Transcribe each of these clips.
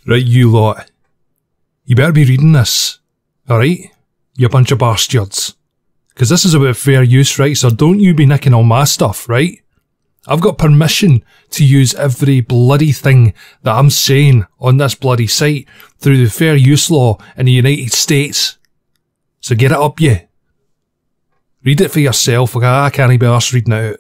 Right, you lot. You better be reading this. Alright? You bunch of bastards. Because this is about fair use, right? So don't you be nicking all my stuff, right? I've got permission to use every bloody thing that I'm saying on this bloody site through the fair use law in the United States. So get it up, you. Read it for yourself. I can't be arsed reading it out.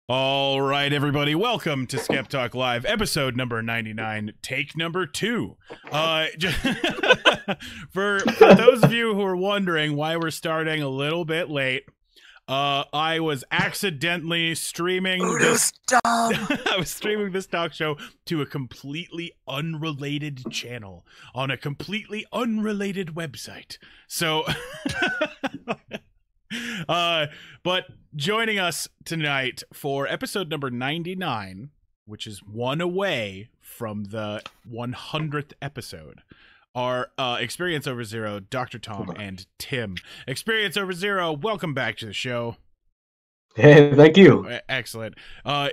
All right, everybody, welcome to SkepTalkLive, episode number 99, take number 2. For those of you who are wondering why we're starting a little bit late, I was accidentally streaming I was streaming this talk show to a completely unrelated channel on a completely unrelated website. So but joining us tonight for episode number 99, which is one away from the 100th episode, are Experience Over Zero, Dr. Tom, and Tim. Experience Over Zero, welcome back to the show. Hey, thank you. Excellent. You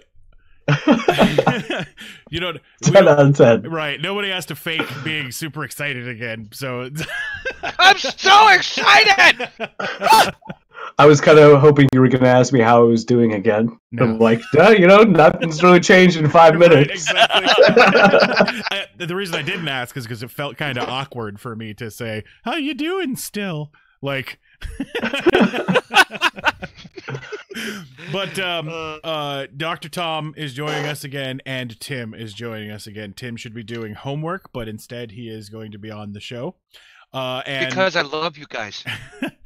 know, 10 out of 10. Right, nobody has to fake being super excited again, so I'm so excited! I was kind of hoping you were going to ask me how I was doing again. No. I'm like, nothing's really changed in 5 minutes. Right, exactly. The reason I didn't ask is because it felt kind of awkward for me to say, how you doing still? Like... But Dr. Tom is joining us again, and Tim is joining us again. Tim should be doing homework, but instead he is going to be on the show. Because I love you guys.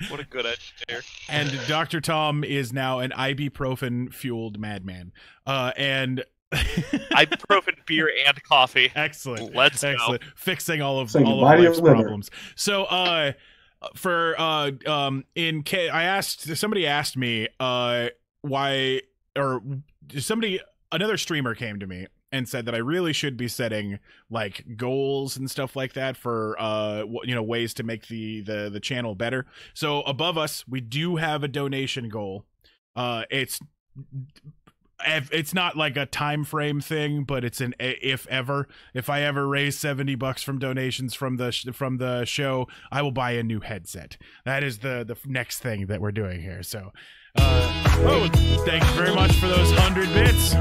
What a good idea. And Dr. Tom is now an ibuprofen-fueled madman. And ibuprofen, beer, and coffee. Excellent. Let's Excellent. go. Fixing all of life's problems. So, somebody asked me why, or another streamer came to me and said that I really should be setting like goals and stuff like that for ways to make the channel better. So above us we do have a donation goal. It's not like a time frame thing, but it's an if I ever raise $70 from donations from the show, I will buy a new headset. That is the next thing that we're doing here. So thank you very much for those 100 bits.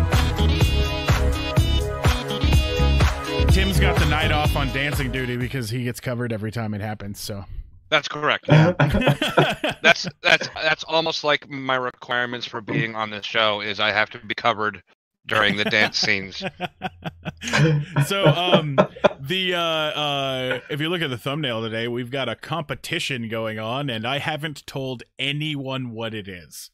Tim's got the night off on dancing duty because he gets covered every time it happens, so that's correct. That's almost like my requirements for being on this show is I have to be covered during the dance scenes. So if you look at the thumbnail today, we've got a competition going on, and I haven't told anyone what it is.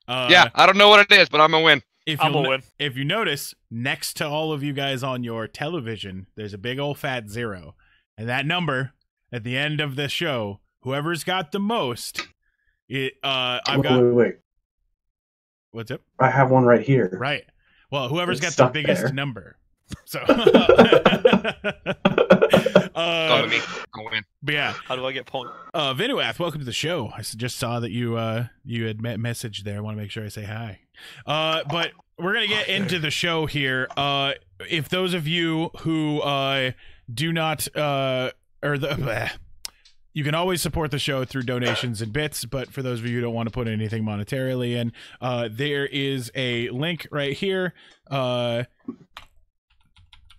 Yeah, I don't know what it is, but I'm gonna win. If you notice, next to all of you guys on your television, there's a big old fat 0, and that number at the end of the show, whoever's got the most, wait. What's up? I have one right here. Right. Well, whoever's got the biggest number. So. Go to me. I'll win. But yeah. How do I get points? Vinuath, welcome to the show. I just saw that you had messaged there. I want to make sure I say hi. But we're gonna get into the show here. If those of you who do not you can always support the show through donations and bits, but for those of you who don't want to put anything monetarily in, there is a link right here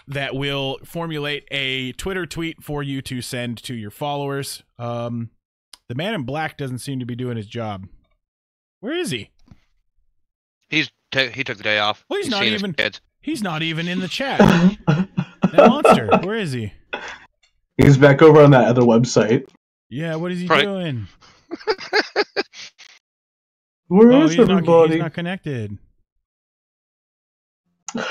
that will formulate a Twitter tweet for you to send to your followers. The man in black doesn't seem to be doing his job. Where is he? He took the day off. Well, he's not even in the chat. That monster. Where is he? He's back over on that other website. Yeah, what is he doing? Where is everybody? He's not connected. I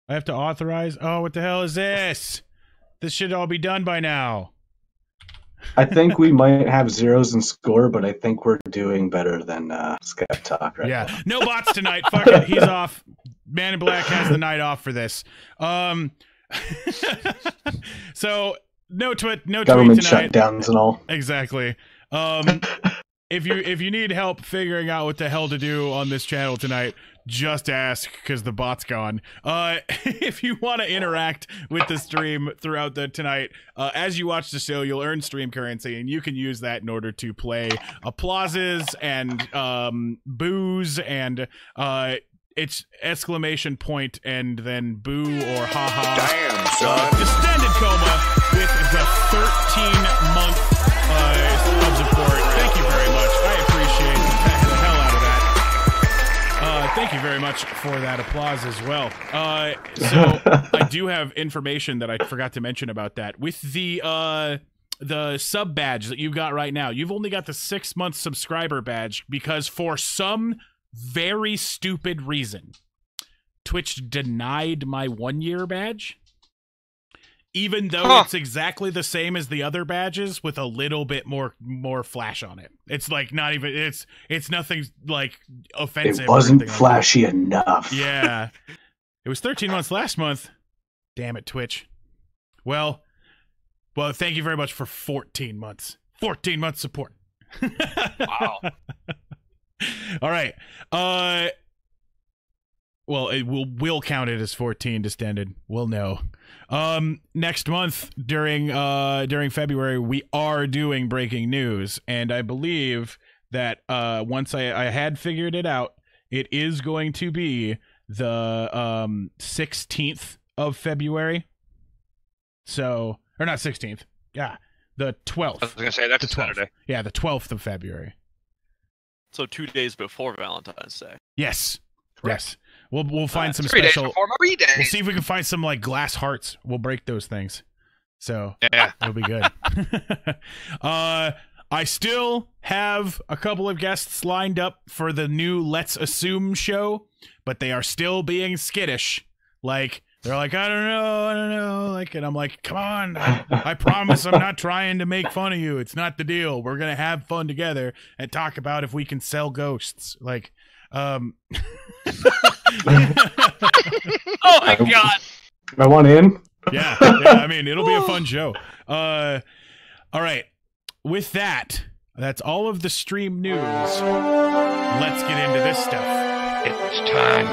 have to authorize. Oh, what the hell is this? This should all be done by now. I think we might have zeros in score, but I think we're doing better than Skep Talk right now. Yeah, no bots tonight. Fuck it, he's off. Man in Black has the night off for this. So no tweet Government tonight. shutdowns and all. Exactly. if you need help figuring out what the hell to do on this channel tonight, just ask, because the bot's gone. If you want to interact with the stream throughout tonight, as you watch the show, you'll earn stream currency, and you can use that in order to play applauses and boos and it's exclamation point and then boo or haha. Damn, son. Distended Coma with the 13-month support. Thank you very much. I appreciate the hell out of that. Thank you very much for that applause as well. So I do have information that I forgot to mention about that. With the sub badge that you've got right now, you've only got the 6-month subscriber badge because for some very stupid reason, Twitch denied my 1-year badge. Even though it's exactly the same as the other badges with a little bit more flash on it. It's like not even it's nothing like offensive. It wasn't like flashy enough. Yeah. It was 13 months last month. Damn it, Twitch. Well, thank you very much for 14 months. 14 months support. Wow. All right. Well, we'll count it as 14 distended. We'll know. Next month during February, we are doing breaking news, and I believe that once I had figured it out, it is going to be the 16th of February. So, or not 16th. Yeah, the 12th. I was gonna say that's the a Saturday. Yeah, the 12th of February. So 2 days before Valentine's Day. Yes. Yes. We'll find some 3 days special. before my days. We'll see if we can find some like glass hearts. We'll break those things. So Yeah. it'll be good. I still have a couple of guests lined up for the new Let's Assume show, but they are still being skittish. Like they're like, I don't know. Like, and I'm like, come on, I promise I'm not trying to make fun of you. It's not the deal. We're gonna have fun together and talk about if we can sell ghosts. Like, Oh my god. I want in. yeah, I mean, it'll be a fun show. All right. With that, that's all of the stream news. Let's get into this stuff. It's time.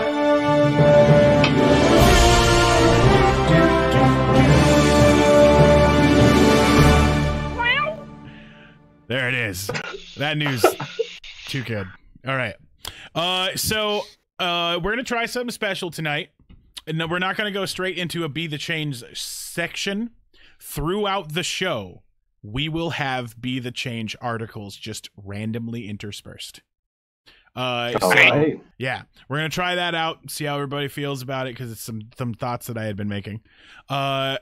There it is. That news, too good. All right. So we're going to try something special tonight. And we're not going to go straight into a Be the Change section. Throughout the show, we will have Be the Change articles just randomly interspersed. Right. Yeah, we're going to try that out, see how everybody feels about it, because it's some thoughts that I had been making. Other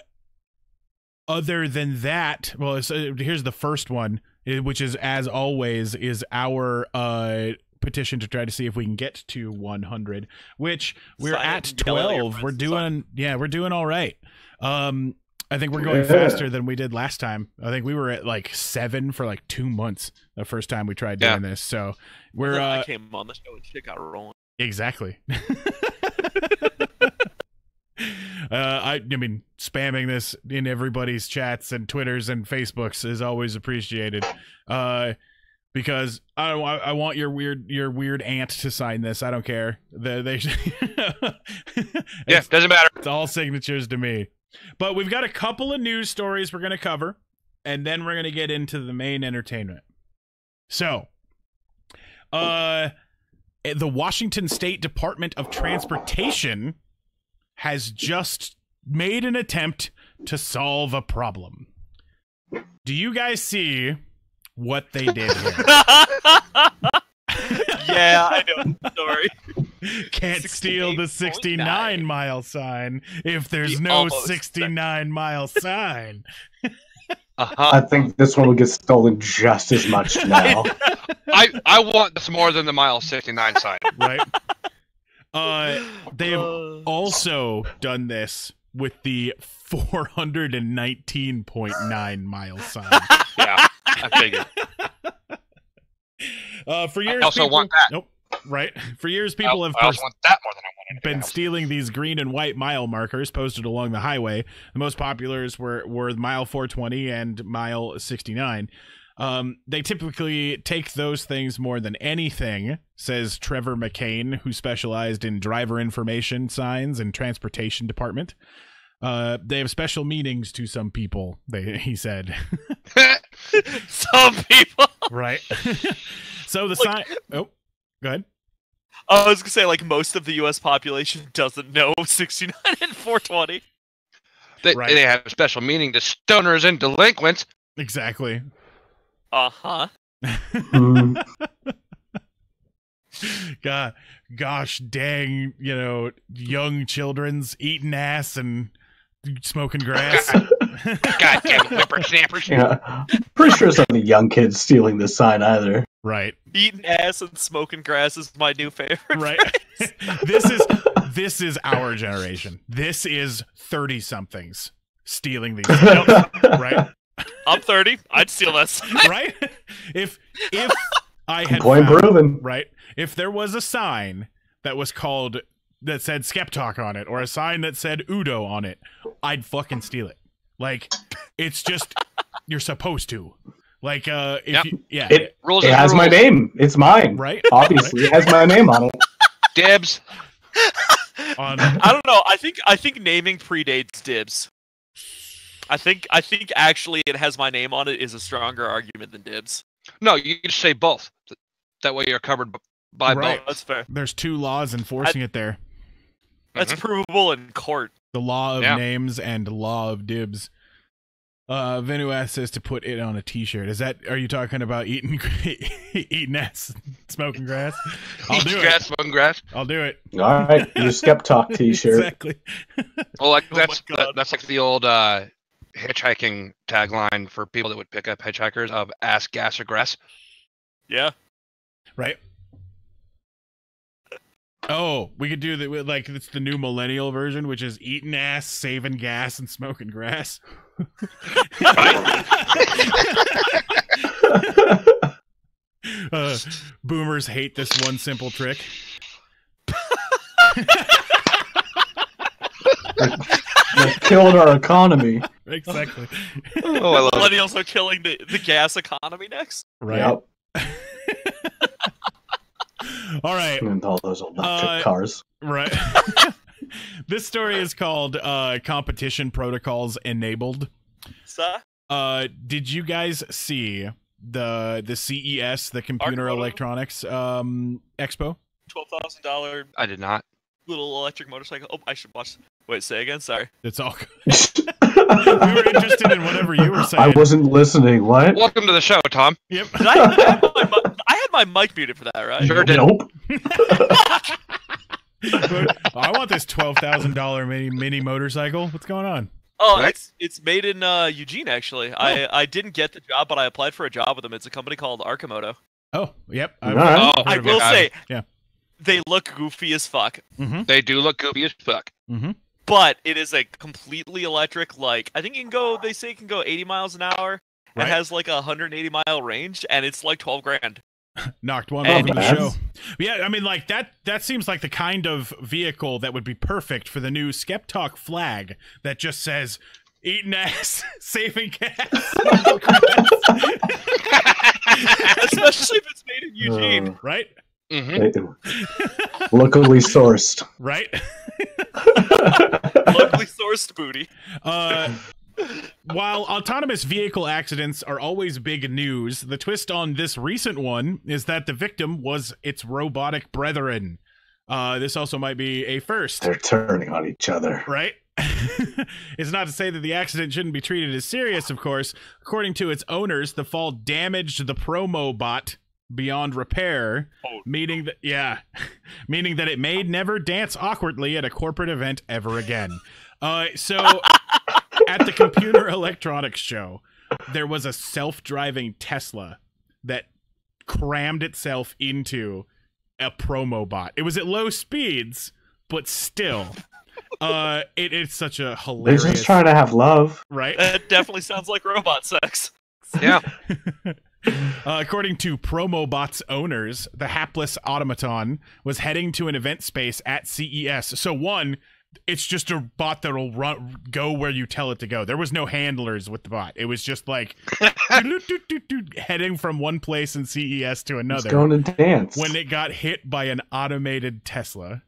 than that, well, here's the first one, which is, as always, is our petition to try to see if we can get to 100, which we're at 12. We're doing all right. I think we're going faster than we did last time. I think we were at like 7 for like 2 months the first time we tried doing this. So we're I came on the show and shit got rolling. Exactly. I mean, spamming this in everybody's chats and Twitters and Facebooks is always appreciated. Because I want your weird aunt to sign this. I don't care. They Yeah, doesn't matter. It's all signatures to me. But we've got a couple of news stories we're going to cover, and then we're going to get into the main entertainment. So, the Washington State Department of Transportation has just made an attempt to solve a problem. Do you guys see what they did here? Yeah, I know the story. Can't steal the 69-mile sign if there's The no almost 69-mile sign. I think this one will get stolen just as much now. I want this more than the mile 69 sign. Right? They have also done this with the 419.9 mile sign. Yeah, I figured. For years, I also people, want that. Nope. Right. For years, people have I also want that more than I want anything been else. stealing these green and white mile markers posted along the highway. The most populars were mile 420 and mile 69. They typically take those things more than anything, says Trevor McCain, who specialized in driver information signs and transportation department. They have special meanings to some people, he said. Some people. Right. So the sign... Oh, go ahead. I was gonna say, like, most of the U.S. population doesn't know 69 and 420. They have a special meaning to stoners and delinquents. Exactly. Uh-huh. Gosh dang, young children's eating ass and smoking grass. Goddamn whippersnappers. Yeah. Pretty sure it's not the young kids stealing this sign either. Right. Eating ass and smoking grass is my new favorite. Right. This is our generation. This is 30-somethings stealing these things, right? I'm 30. I'd steal that sign. Right? If I had Point proven. Right? If there was a sign that said SkepTalk on it, or a sign that said Udo on it, I'd fucking steal it. Like, it's just, you're supposed to. Like, It Rules has my rules. name. It's mine. Right? Obviously, it has my name on it. Dibs. I don't know. I think naming predates dibs. I think actually it has my name on it is a stronger argument than dibs. No, you just say both. That way you're covered by Right. both. That's fair. There's two laws enforcing it there. That's provable in court. The law of Yeah. names and law of dibs. Venuath says to put it on a t-shirt. Are you talking about eating ass, smoking grass? I'll do grass, it. smoking grass. I'll do it. All right, your Skep Talk T-shirt. Exactly. Well, like Oh my that's God. that's like the old hitchhiking tagline for people that would pick up hitchhikers of ass, gas, or grass. Yeah. Right. Oh, we could do that. Like, it's the new millennial version, which is eating ass, saving gas, and smoking grass. Boomers hate this one simple trick. They're killing our economy. Exactly. Oh, I love it. Millennials are killing the gas economy next. Right. Yep. All right. And all those electric cars. Right. This story is called Competition Protocols Enabled. Sir? Did you guys see the CES, the Computer Arc Electronics Expo? $12,000 I did not. little electric motorcycle. Oh, I should watch. Wait, say again. Sorry. It's all good. We were interested in whatever you were saying. I wasn't listening. What? Welcome to the show, Tom. Yep. Did I had my mic muted for that, right? Sure did. Nope. I want this $12,000 mini motorcycle. What's going on? Oh, Right? it's made in Eugene, actually. I didn't get the job, but I applied for a job with them. It's a company called Arcimoto. Oh, yep. All right. Oh, I will say, Yeah. they look goofy as fuck, They do look goofy as fuck. Mm-hmm. but it is a completely electric. Like, I think they say it can go 80 miles an hour. Right. It has like a 180-mile range, and it's like $12,000. Knocked one And- off in the Bad. show. Yeah, I mean, like, that seems like the kind of vehicle that would be perfect for the new SkepTalk flag that just says, eating ass, saving gas. Especially if it's made in Eugene. Right? Mm-hmm. Locally sourced. Right? Locally sourced booty. While autonomous vehicle accidents are always big news, the twist on this recent one is that the victim was its robotic brethren. This also might be a first. They're turning on each other. Right? It's not to say that the accident shouldn't be treated as serious, of course. According to its owners, the fall damaged the promo bot beyond repair, meaning that it may never dance awkwardly at a corporate event ever again. So at the Computer Electronics Show, there was a self-driving Tesla that crammed itself into a promo bot. It was at low speeds, but still, it's such a They're hilarious, just trying to have love. right? That definitely sounds like robot sex. Yeah. According to Promobot's owners, the hapless automaton was heading to an event space at CES. So one, it's just a bot that'll go where you tell it to go. There was no handlers with the bot. It was just like heading from one place in CES to another. It's going to dance. When it got hit by an automated Tesla.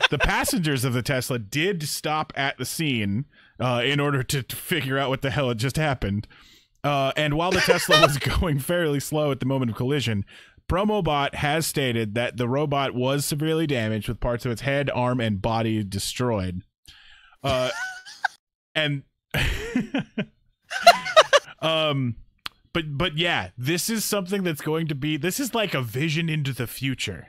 The passengers of the Tesla did stop at the scene in order to figure out what the hell had just happened. And while the Tesla was going fairly slow at the moment of collision, Promobot has stated that the robot was severely damaged with parts of its head, arm, and body destroyed. And but yeah, this is something that's going to be, this is like a vision into the future,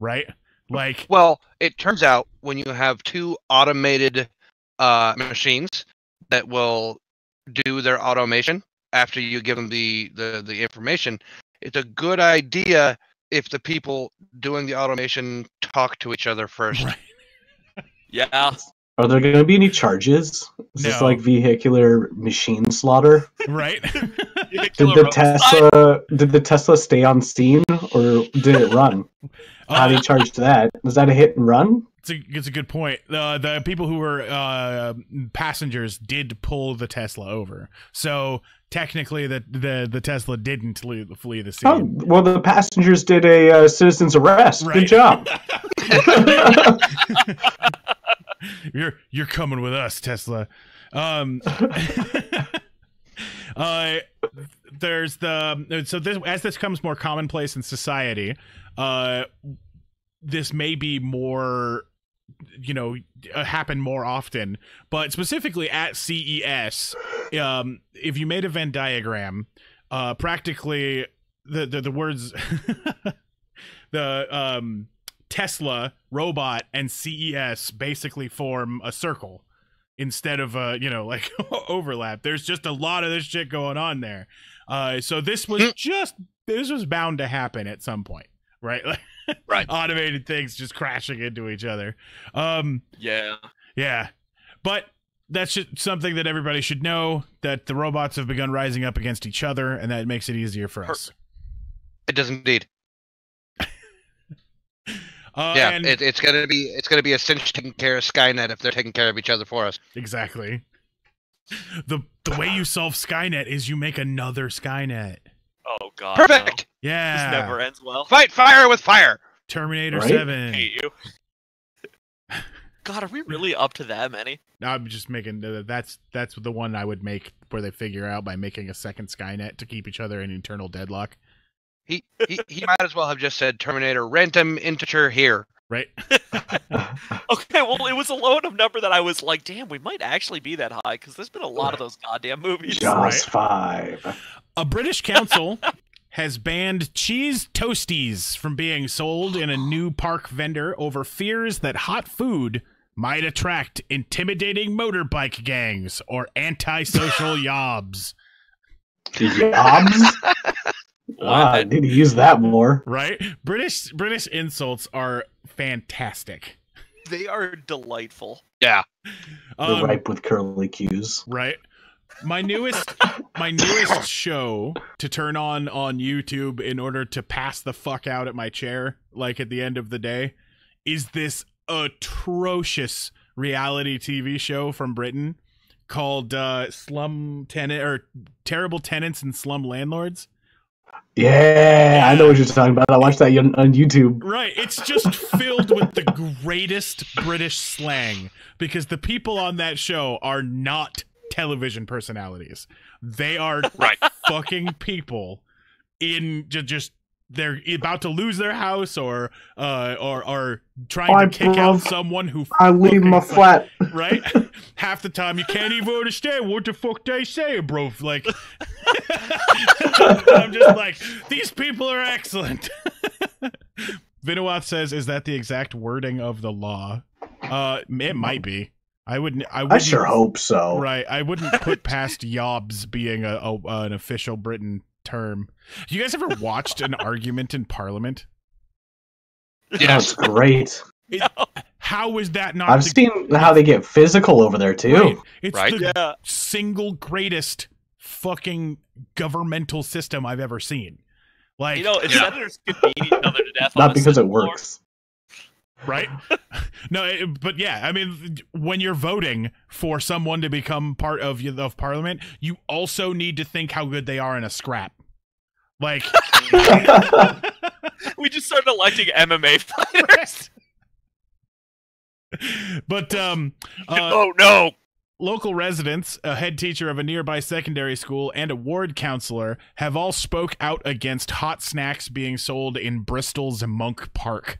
right? Like, well, it turns out when you have two automated machines that will do their automation after you give them the information, it's a good idea if the people doing the automation talk to each other first. Right. Yeah. Are there going to be any charges? Is this like vehicular machine slaughter? Right. Did the Tesla stay on scene, or did it run? How do you charge that? Was that a hit and run? It's a good point. The people who were passengers did pull the Tesla over, so technically the Tesla didn't flee the scene. Oh, well, the passengers did a citizen's arrest. Right. Good job. You're coming with us, Tesla. There's as this becomes more commonplace in society, this may be more, happen more often, but specifically at CES, if you made a Venn diagram, practically the words the Tesla, robot, and CES basically form a circle instead of like overlap. There's just a lot of this shit going on there. So this was bound to happen at some point, right? Right. Automated things just crashing into each other. Yeah. But that's just something that everybody should know, that the robots have begun rising up against each other, and that makes it easier for us. It does indeed. It's gonna be a cinch taking care of Skynet if they're taking care of each other for us. Exactly. The way you solve Skynet is you make another Skynet. Oh God! Perfect. No. Yeah. This never ends well. Fight fire with fire. Terminator 7. I hate you. God, are we really up to that many? I'm just making that's the one I would make, where they figure out by making a second Skynet to keep each other in eternal deadlock. He might as well have just said Terminator random integer here. Right. Okay, well, it was a low enough number that I was like, damn, we might actually be that high, because there's been a lot of those goddamn movies. Just 5. A British council has banned cheese toasties from being sold in a new park vendor over fears that hot food might attract intimidating motorbike gangs or antisocial yobs. Yobs? I need to use that more. Right? British insults are fantastic. They are delightful. Yeah. They're ripe with curly cues. Right. My newest show to turn on YouTube in order to pass the fuck out at my chair, like at the end of the day, is this atrocious reality TV show from Britain called Terrible Tenants and Slum Landlords. Yeah, I know what you're talking about. I watched that on YouTube. Right. It's just filled with the greatest British slang, because the people on that show are not television personalities. They are fucking people in just they're about to lose their house or trying to kick out someone who I leave my flat. Right? Half the time you can't even understand what the fuck they say, bro. Like I'm just like, these people are excellent. Vinowath says, is that the exact wording of the law? It might be. I sure hope so. Right. I wouldn't put past yobs being an official Britain term. You guys ever watched an argument in Parliament? Yeah, it's great. How is that not? I've seen how they get physical over there too. Right. It's the single greatest fucking governmental system I've ever seen. Like, senators could beat each other to death. Not because it works. Right? No, but yeah, I mean, when you're voting for someone to become part of Parliament, you also need to think how good they are in a scrap. Like, We just started electing MMA fighters. but Oh no! local residents, a head teacher of a nearby secondary school, and a ward counselor have all spoke out against hot snacks being sold in Bristol's Monk Park.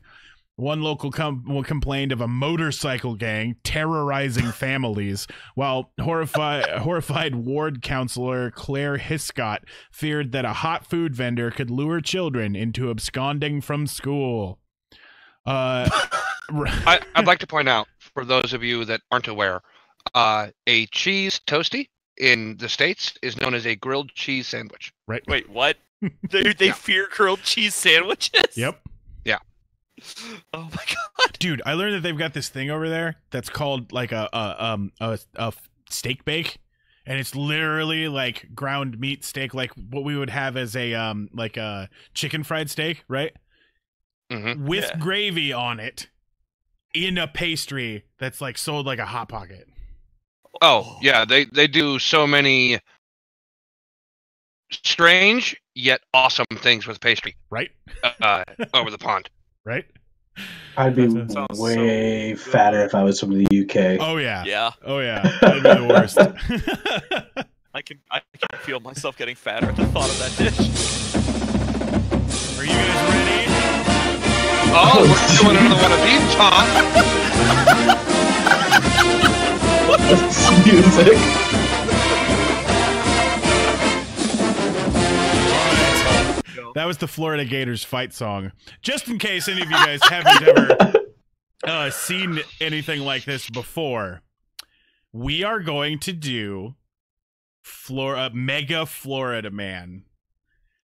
One local complained of a motorcycle gang terrorizing families, while horrified ward counselor Claire Hiscott feared that a hot food vendor could lure children into absconding from school. I'd like to point out, for those of you that aren't aware, a cheese toasty in the States is known as a grilled cheese sandwich. Right. Wait, what? They fear grilled cheese sandwiches? Yep. Oh my god. Dude, I learned that they've got this thing over there that's called like a steak bake, and it's literally like ground meat steak, like what we would have as a like a chicken fried steak, right? Mm-hmm. With gravy on it in a pastry that's like sold like a Hot Pocket. Oh, yeah, they do so many strange yet awesome things with pastry Right? over the pond. Right? I'd be Sounds way so fatter if I was from the UK. Oh yeah. Yeah. Oh yeah. That'd be the worst. I can feel myself getting fatter at the thought of that dish. Are you guys ready? Oh, we're doing another one of these, Tom. What's music? That was the Florida Gators fight song. Just in case any of you guys haven't ever seen anything like this before, we are going to do Mega Florida Man.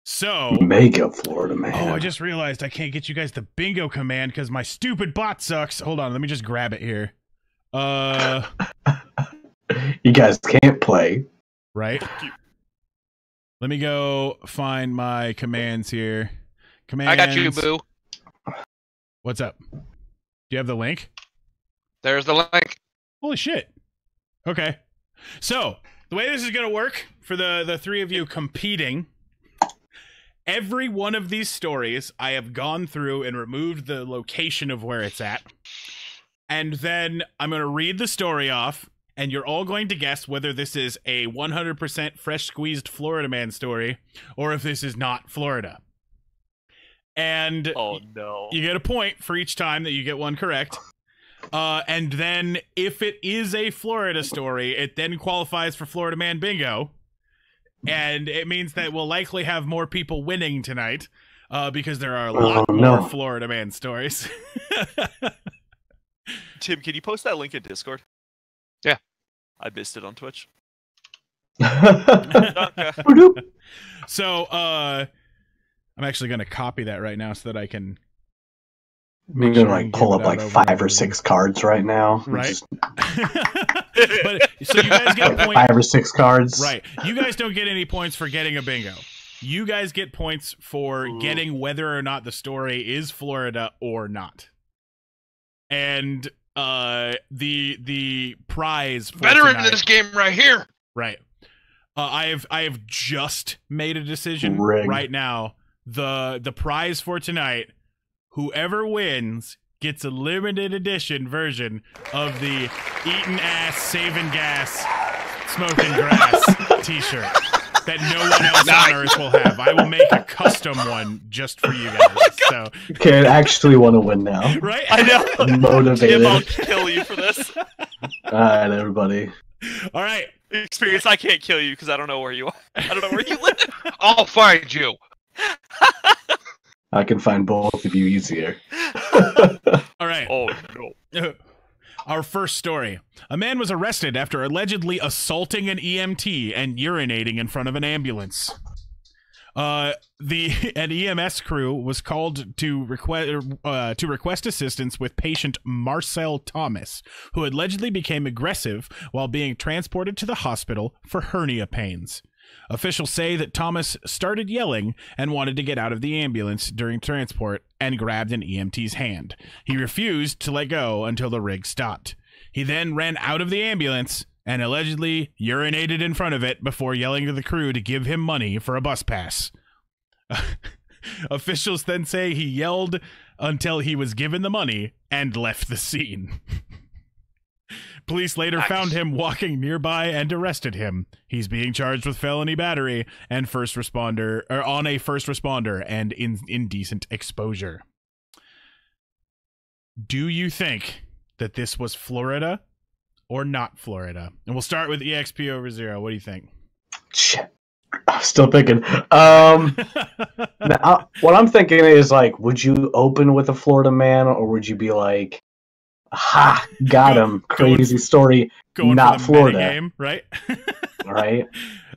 So, Mega Florida Man. oh, I just realized I can't get you guys the bingo command because my stupid bot sucks. Hold on, let me just grab it here. You guys can't play. Right? Let me go find my commands here. Commands. I got you, boo. What's up? Do you have the link? There's the link. Holy shit. Okay. So, the way this is going to work for the three of you competing, every one of these stories I have gone through and removed the location of where it's at. And then I'm going to read the story off, and you're all going to guess whether this is a 100% fresh squeezed Florida man story or if this is not Florida. And Oh no. you get a point for each time that you get one correct. And then if it is a Florida story, it then qualifies for Florida Man Bingo. And it means that we'll likely have more people winning tonight because there are a lot more Florida Man stories. Tim, can you post that link in Discord? Yeah. I missed it on Twitch. So, I'm actually going to copy that right now so that I can... I'm gonna like pull up like 5 or 6 cards right now. Right. Just But so you guys get points. 5 or 6 cards. Right. You guys don't get any points for getting a bingo. You guys get points for getting whether or not the story is Florida or not. And the prize for Veteran tonight, in this game right here. right. I have just made a decision Rigged. right now. The prize for tonight, whoever wins gets a limited edition version of the eating ass, saving gas, smoking grass t-shirt that no one else on Earth will have. I will make a custom one just for you guys. So, Okay, I actually want to win now. right? I know. I'm motivated. Tim, I'll kill you for this. Alright, everybody. All right. Experience, I can't kill you because I don't know where you are. I don't know where you live. I'll find you. I can find both of you easier. All right. Oh no. Our first story. A man was arrested after allegedly assaulting an EMT and urinating in front of an ambulance. An EMS crew was called to request assistance with patient Marcel Thomas, who allegedly became aggressive while being transported to the hospital for hernia pains. Officials say that Thomas started yelling and wanted to get out of the ambulance during transport and grabbed an EMT's hand. He refused to let go until the rig stopped. He then ran out of the ambulance and allegedly urinated in front of it before yelling to the crew to give him money for a bus pass. Officials then say he yelled until he was given the money and left the scene. Police later found him walking nearby and arrested him. He's being charged with felony battery and on a first responder and indecent exposure. Do you think that this was Florida or not Florida? And we'll start with EXP over 0. What do you think? Shit. I'm still thinking. Now, what I'm thinking is, like, would you open with a Florida man, or would you be like, ha, got him, crazy story, not Florida. Game, right? Right?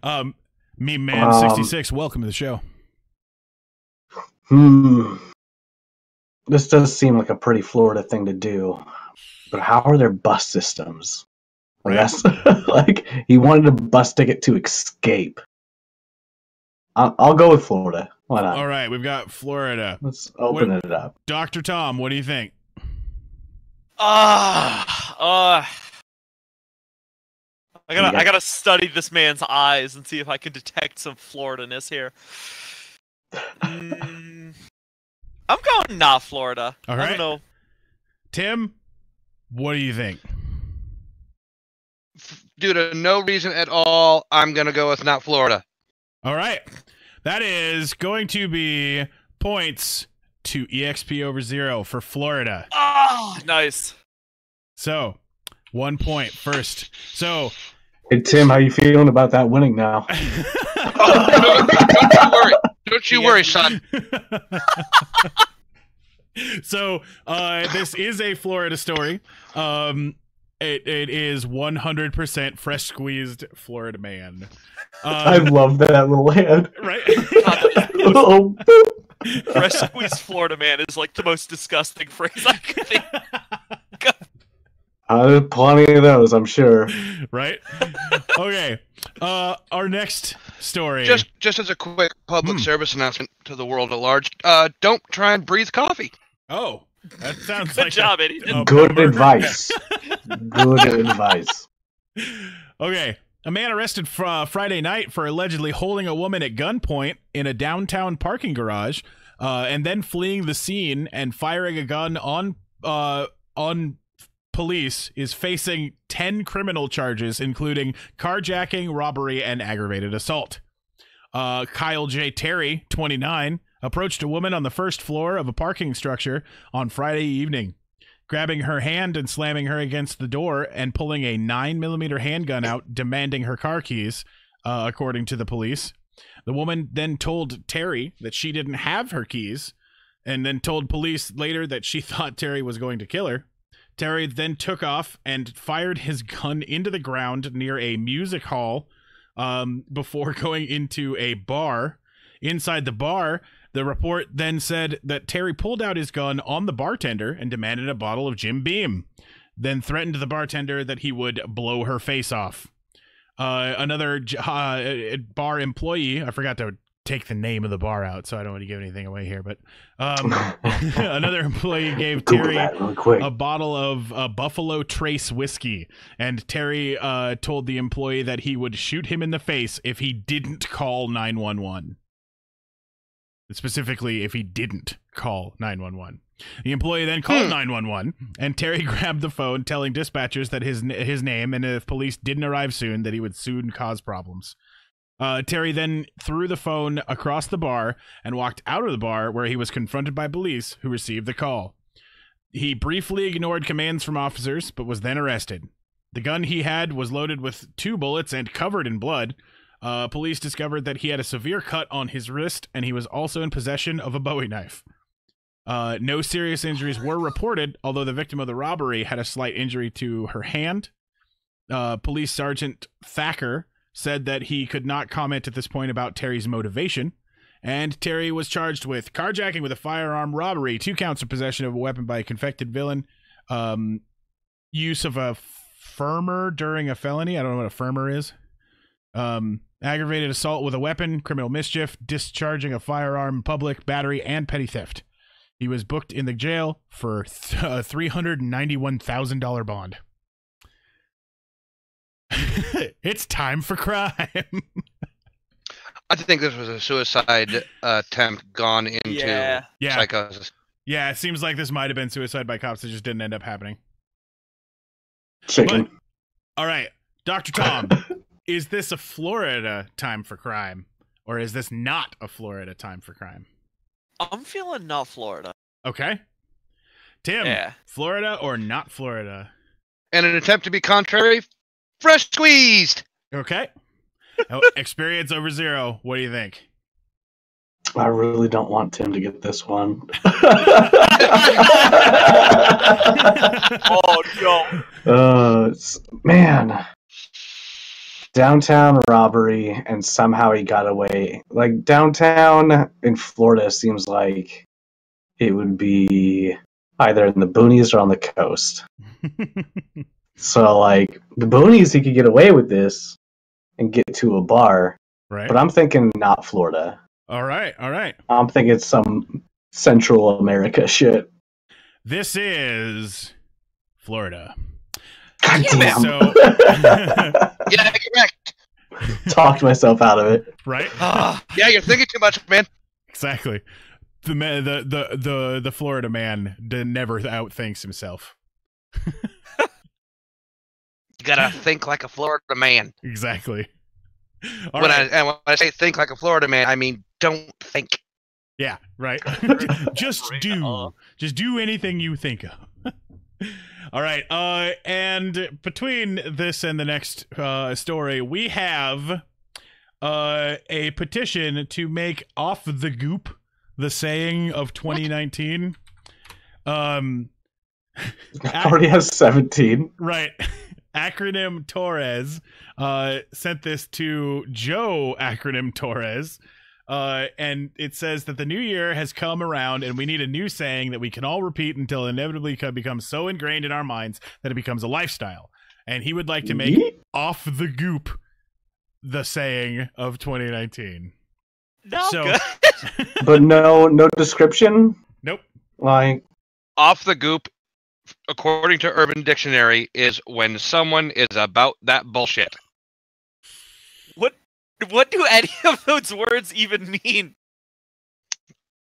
Meme Man 66, welcome to the show. This does seem like a pretty Florida thing to do, but how are their bus systems? Like, that's, like, he wanted a bus ticket to escape. I'll go with Florida. Why not? All right, we've got Florida. Let's open it up. Dr. Tom, what do you think? I gotta study this man's eyes and see if I can detect some Florida-ness here. I'm going not Florida. All right. I don't know. Tim, what do you think? Due to no reason at all, I'm gonna go with not Florida. All right. That is going to be points to EXP over 0 for Florida. Oh, nice. So, 1 point first. So, hey, Tim, how you feeling about that winning now? Don't you worry, son. So, this is a Florida story. It is 100% fresh squeezed Florida man. I love that little hand. Right? Oh. Fresh squeezed Florida man is like the most disgusting phrase I could think. There's plenty of those, I'm sure. Right? Okay. Our next story. Just as a quick public service announcement to the world at large, don't try and breathe coffee. Oh, that sounds Good like job, Eddie. Good advice. Good advice. Okay. A man arrested Friday night for allegedly holding a woman at gunpoint in a downtown parking garage, and then fleeing the scene and firing a gun on police is facing 10 criminal charges, including carjacking, robbery, and aggravated assault. Kyle J. Terry, 29, approached a woman on the first floor of a parking structure on Friday evening, grabbing her hand and slamming her against the door and pulling a 9mm handgun out, demanding her car keys, according to the police. The woman then told Terry that she didn't have her keys, and then told police later that she thought Terry was going to kill her. Terry then took off and fired his gun into the ground near a music hall before going into a bar. Inside the bar, the report then said that Terry pulled out his gun on the bartender and demanded a bottle of Jim Beam, then threatened the bartender that he would blow her face off. Another bar employee, I forgot to take the name of the bar out, so I don't want to give anything away here, but another employee gave Terry a bottle of Buffalo Trace whiskey, and Terry told the employee that he would shoot him in the face if he didn't call 911. Specifically, if he didn't call 911. The employee then called 911, and Terry grabbed the phone, telling dispatchers that his name, and if police didn't arrive soon, that he would soon cause problems. Terry then threw the phone across the bar and walked out of the bar, where he was confronted by police who received the call. He briefly ignored commands from officers, but was then arrested. The gun he had was loaded with 2 bullets and covered in blood. Police discovered that he had a severe cut on his wrist, and he was also in possession of a Bowie knife. No serious injuries were reported, although the victim of the robbery had a slight injury to her hand. Police Sergeant Thacker said that he could not comment at this point about Terry's motivation, and Terry was charged with carjacking with a firearm, robbery, 2 counts of possession of a weapon by a convicted villain, use of a firmer during a felony. I don't know what a firmer is. Aggravated assault with a weapon, criminal mischief, discharging a firearm in public, battery, and petty theft. He was booked in the jail for a $391,000 bond. It's time for crime. I think this was a suicide attempt gone into psychosis. Yeah, it seems like this might have been suicide by cops that just didn't end up happening. Chicken. But, all right, Dr. Tom, is this a Florida time for crime, or is this not a Florida time for crime? I'm feeling not Florida. Okay. Tim, Florida or not Florida? In an attempt to be contrary, fresh squeezed. Okay. Experience over 0. What do you think? I really don't want Tim to get this one. Oh, no. Man. Downtown robbery, and somehow he got away. Like, downtown in Florida seems like it would be either in the boonies or on the coast. So, like, the boonies, he could get away with this and get to a bar. Right. But I'm thinking not Florida. All right. I'm thinking it's some Central America shit. This is Florida. God damn. So, Yeah, correct. Talked myself out of it. right? Yeah, you're thinking too much, man. Exactly. The Florida man never outthinks himself. You gotta think like a Florida man. Exactly. When I say think like a Florida man, I mean don't think. Yeah, right. Just do anything you think of. All right. And between this and the next story, we have a petition to make "off the goop" the saying of 2019. Already has 17. Right. Acronym Torres sent this to Joe Acronym Torres. And it says that the new year has come around and we need a new saying that we can all repeat until it inevitably becomes so ingrained in our minds that it becomes a lifestyle. And he would like to make "off the goop" the saying of 2019. No, So- good. But no description? Nope. Like, Off the goop, according to Urban Dictionary, is when someone is about that bullshit. What do any of those words even mean?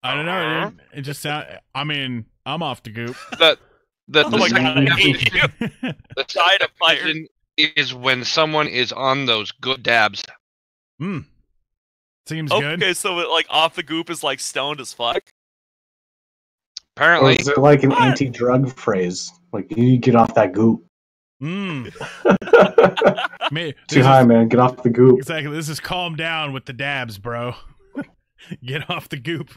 I don't know. It just sounds. I mean, I'm off the goop. The Oh my god, I hate you. the Died of fire. definition is when someone is on those good dabs. Seems good. Okay, so like "off the goop" is like stoned as fuck. or Apparently, is it like an anti-drug phrase? Like, you need to get off that goop. Too Too high, man. Get off the goop. Exactly. This is calm down with the dabs, bro. Get off the goop.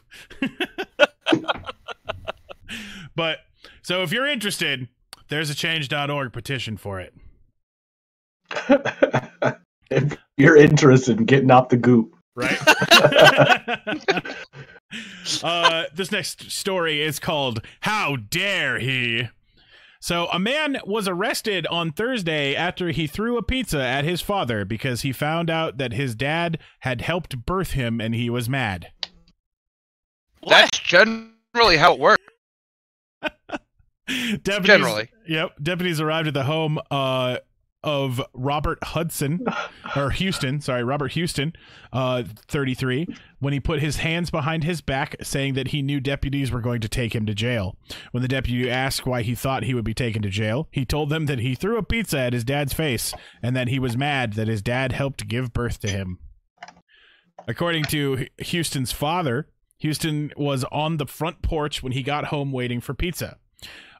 But so if you're interested, there's a change.org petition for it. If you're interested in getting off the goop. Right? This next story is called "How Dare He?" So a man was arrested on Thursday after he threw a pizza at his father because he found out that his dad had helped birth him and he was mad. that's generally how it works. Deputies, Yep. Deputies arrived at the home of Robert Houston, 33, when he put his hands behind his back, saying that he knew deputies were going to take him to jail. When the deputy asked why he thought he would be taken to jail, he told them that he threw a pizza at his dad's face and that he was mad that his dad helped give birth to him. According to Houston's father, Houston was on the front porch when he got home waiting for pizza.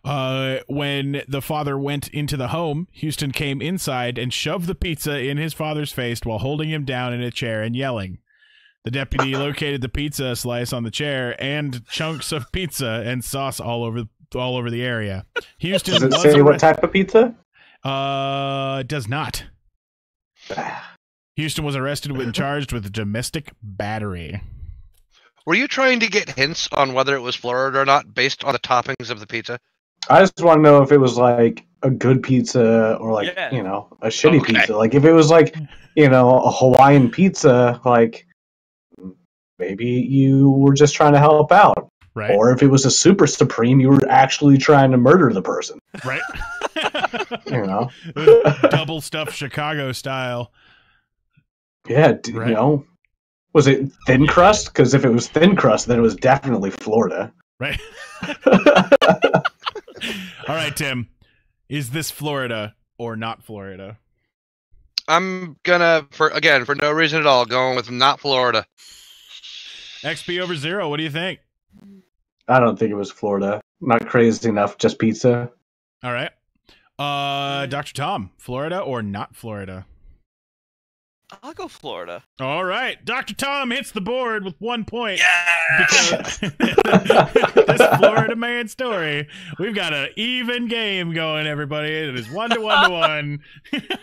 When the father went into the home, Houston came inside and shoved the pizza in his father's face while holding him down in a chair and yelling. The deputy located the pizza slice on the chair and chunks of pizza and sauce all over the area. Houston Does it was say what type of pizza? It does not. Houston was arrested and charged with domestic battery. Were you trying to get hints on whether it was Florida or not based on the toppings of the pizza? I just want to know if it was like a good pizza or like Yeah. a shitty Okay. pizza. Like if it was like a Hawaiian pizza, like maybe you were just trying to help out. Right. Or if it was a super supreme, you were actually trying to murder the person. Right. Double stuffed Chicago style. Yeah, Right. was it thin crust? Because if it was thin crust, then it was definitely Florida. Right. All right, Tim. Is this Florida or not Florida? I'm gonna, for no reason at all, going with not Florida. XP over 0. What do you think? I don't think it was Florida. Not crazy enough, just pizza. All right. Dr. Tom, Florida or not Florida? I'll go Florida. All right. Dr. Tom hits the board with 1 point. Yes! This Florida man story. We've got an even game going, everybody. It is 1 to 1 to 1.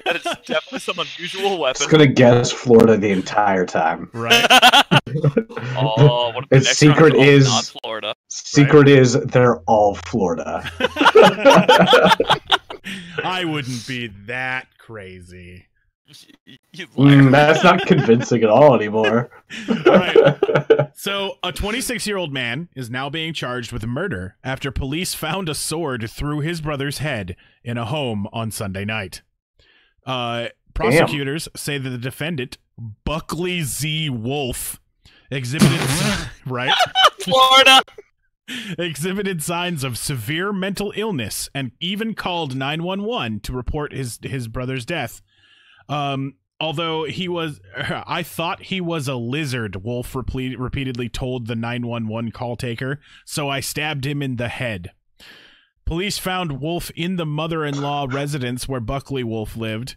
That is definitely some unusual weapon. Just gonna guess Florida the entire time. Right. Oh, what if the Its next round secret all is not Florida? Secret is they're all Florida. I wouldn't be that crazy. You liar. That's not convincing at all anymore. All right. So, a 26-year-old man is now being charged with murder after police found a sword through his brother's head in a home on Sunday night. Prosecutors say that the defendant, Buckley Z. Wolf, exhibited Florida. exhibited signs of severe mental illness and even called 911 to report his brother's death. Although I thought he was a lizard, Wolf repeatedly told the 911 call taker, so I stabbed him in the head. Police found Wolf in the mother-in-law residence where Buckley Wolf lived.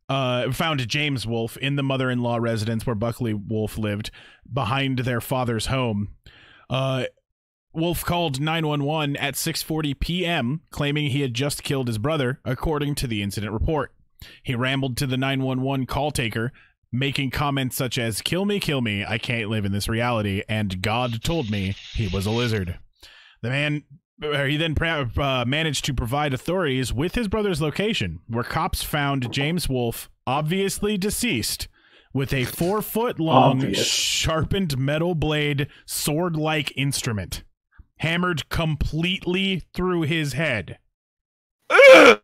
Found James Wolf in the mother-in-law residence where Buckley Wolf lived, behind their father's home. Wolf called 911 at 6:40 p.m., claiming he had just killed his brother, according to the incident report. He rambled to the 911 call taker, making comments such as, kill me, I can't live in this reality, and God told me he was a lizard." He then managed to provide authorities with his brother's location, where cops found James Wolf, obviously deceased, with a 4-foot-long, sharpened metal blade, sword-like instrument, hammered completely through his head. I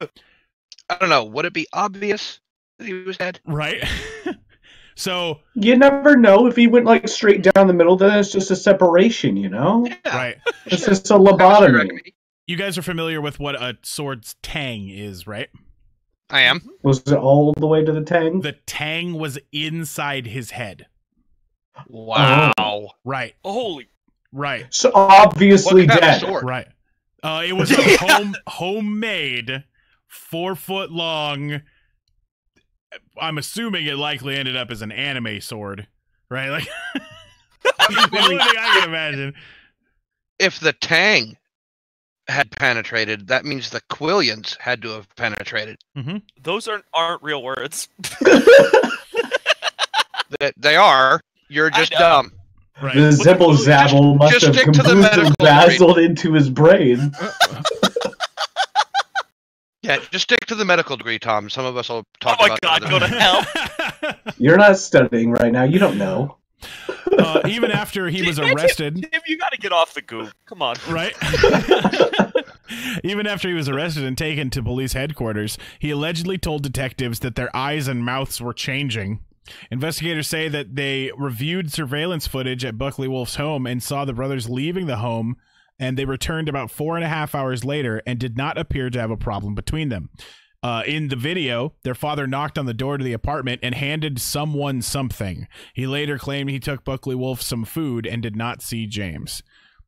don't know. Would it be obvious that he was dead? Right? So you never know if he went like straight down the middle. Then it's just a separation, Yeah. right. It's just a lobotomy. You guys are familiar with what a sword's tang is, right? I am. Was it all the way to the tang? The tang was inside his head. Wow. Right. Holy. Right. So obviously What kind dead. of sword? Right. It was a homemade 4-foot-long. I'm assuming it likely ended up as an anime sword, right? Like the only thing I can imagine. If the tang had penetrated, that means the quillions had to have penetrated. Mm-hmm. Those aren't real words. They are. You're just dumb. Right. The zibble zabble must just have stick to the completely medical dazzled into his brain. Yeah, just stick to the medical degree, Tom. Some of us will talk Oh my about God, that. go to hell. You're not studying right now. You don't know. Even after he was arrested. Tim, you gotta get off the goop. Come on. Right? Even after he was arrested and taken to police headquarters, he allegedly told detectives that their eyes and mouths were changing. Investigators say that they reviewed surveillance footage at Buckley Wolf's home and saw the brothers leaving the home, and they returned about 4.5 hours later and did not appear to have a problem between them. In the video, their father knocked on the door to the apartment and handed someone something. He later claimed he took Buckley Wolf some food and did not see James.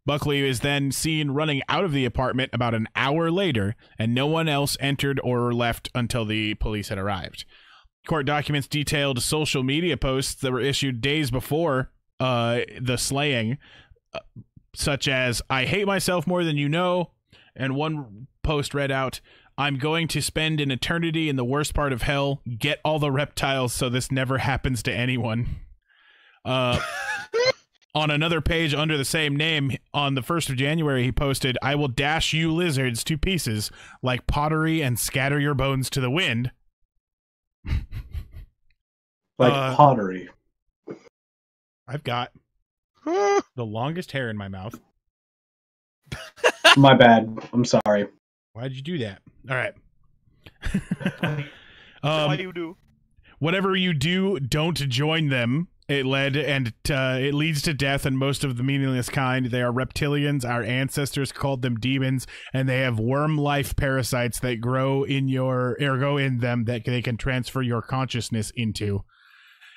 Buckley is then seen running out of the apartment about an hour later, and no one else entered or left until the police had arrived. Court documents detailed social media posts that were issued days before the slaying, such as, "I hate myself more than you know," and one post read out, "I'm going to spend an eternity in the worst part of hell. Get all the reptiles so this never happens to anyone." On on another page under the same name, on the 1st of January, he posted, "I will dash you lizards to pieces like pottery and scatter your bones to the wind." Like pottery. I've got the longest hair in my mouth. My bad. I'm sorry. Why'd you do that? All right. Why do you do? Whatever you do, don't join them. It leads to death and most of the meaningless kind. They are reptilians. Our ancestors called them demons, and they have worm-life parasites that grow in them that they can transfer your consciousness into.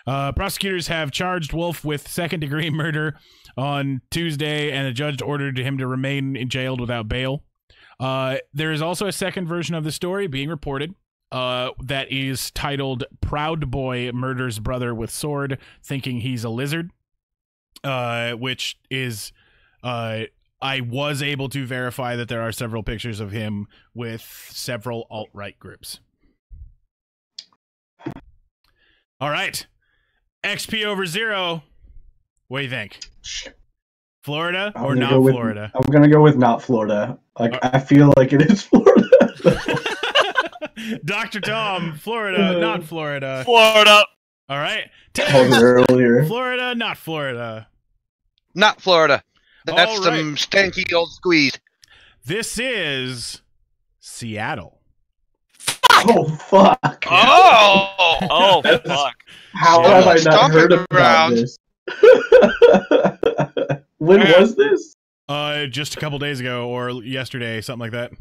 Prosecutors have charged Wolf with second-degree murder on Tuesday, and a judge ordered him to remain jailed without bail. There is also a second version of the story being reported that is titled "Proud Boy Murders Brother with Sword, Thinking He's a Lizard," which is I was able to verify that there are several pictures of him with several alt-right groups. All right. XP over 0. What do you think? Florida or not Florida? I'm gonna go with not Florida. I feel like it is Florida. Dr. Tom, Florida, not Florida. Florida. All right. Earlier. Florida, not Florida. Not Florida. That's All some stanky old squeeze. This is Seattle. Oh fuck! Oh fuck! How Yeah. have I not heard about this? When was this? Just a couple days ago or yesterday, something like that.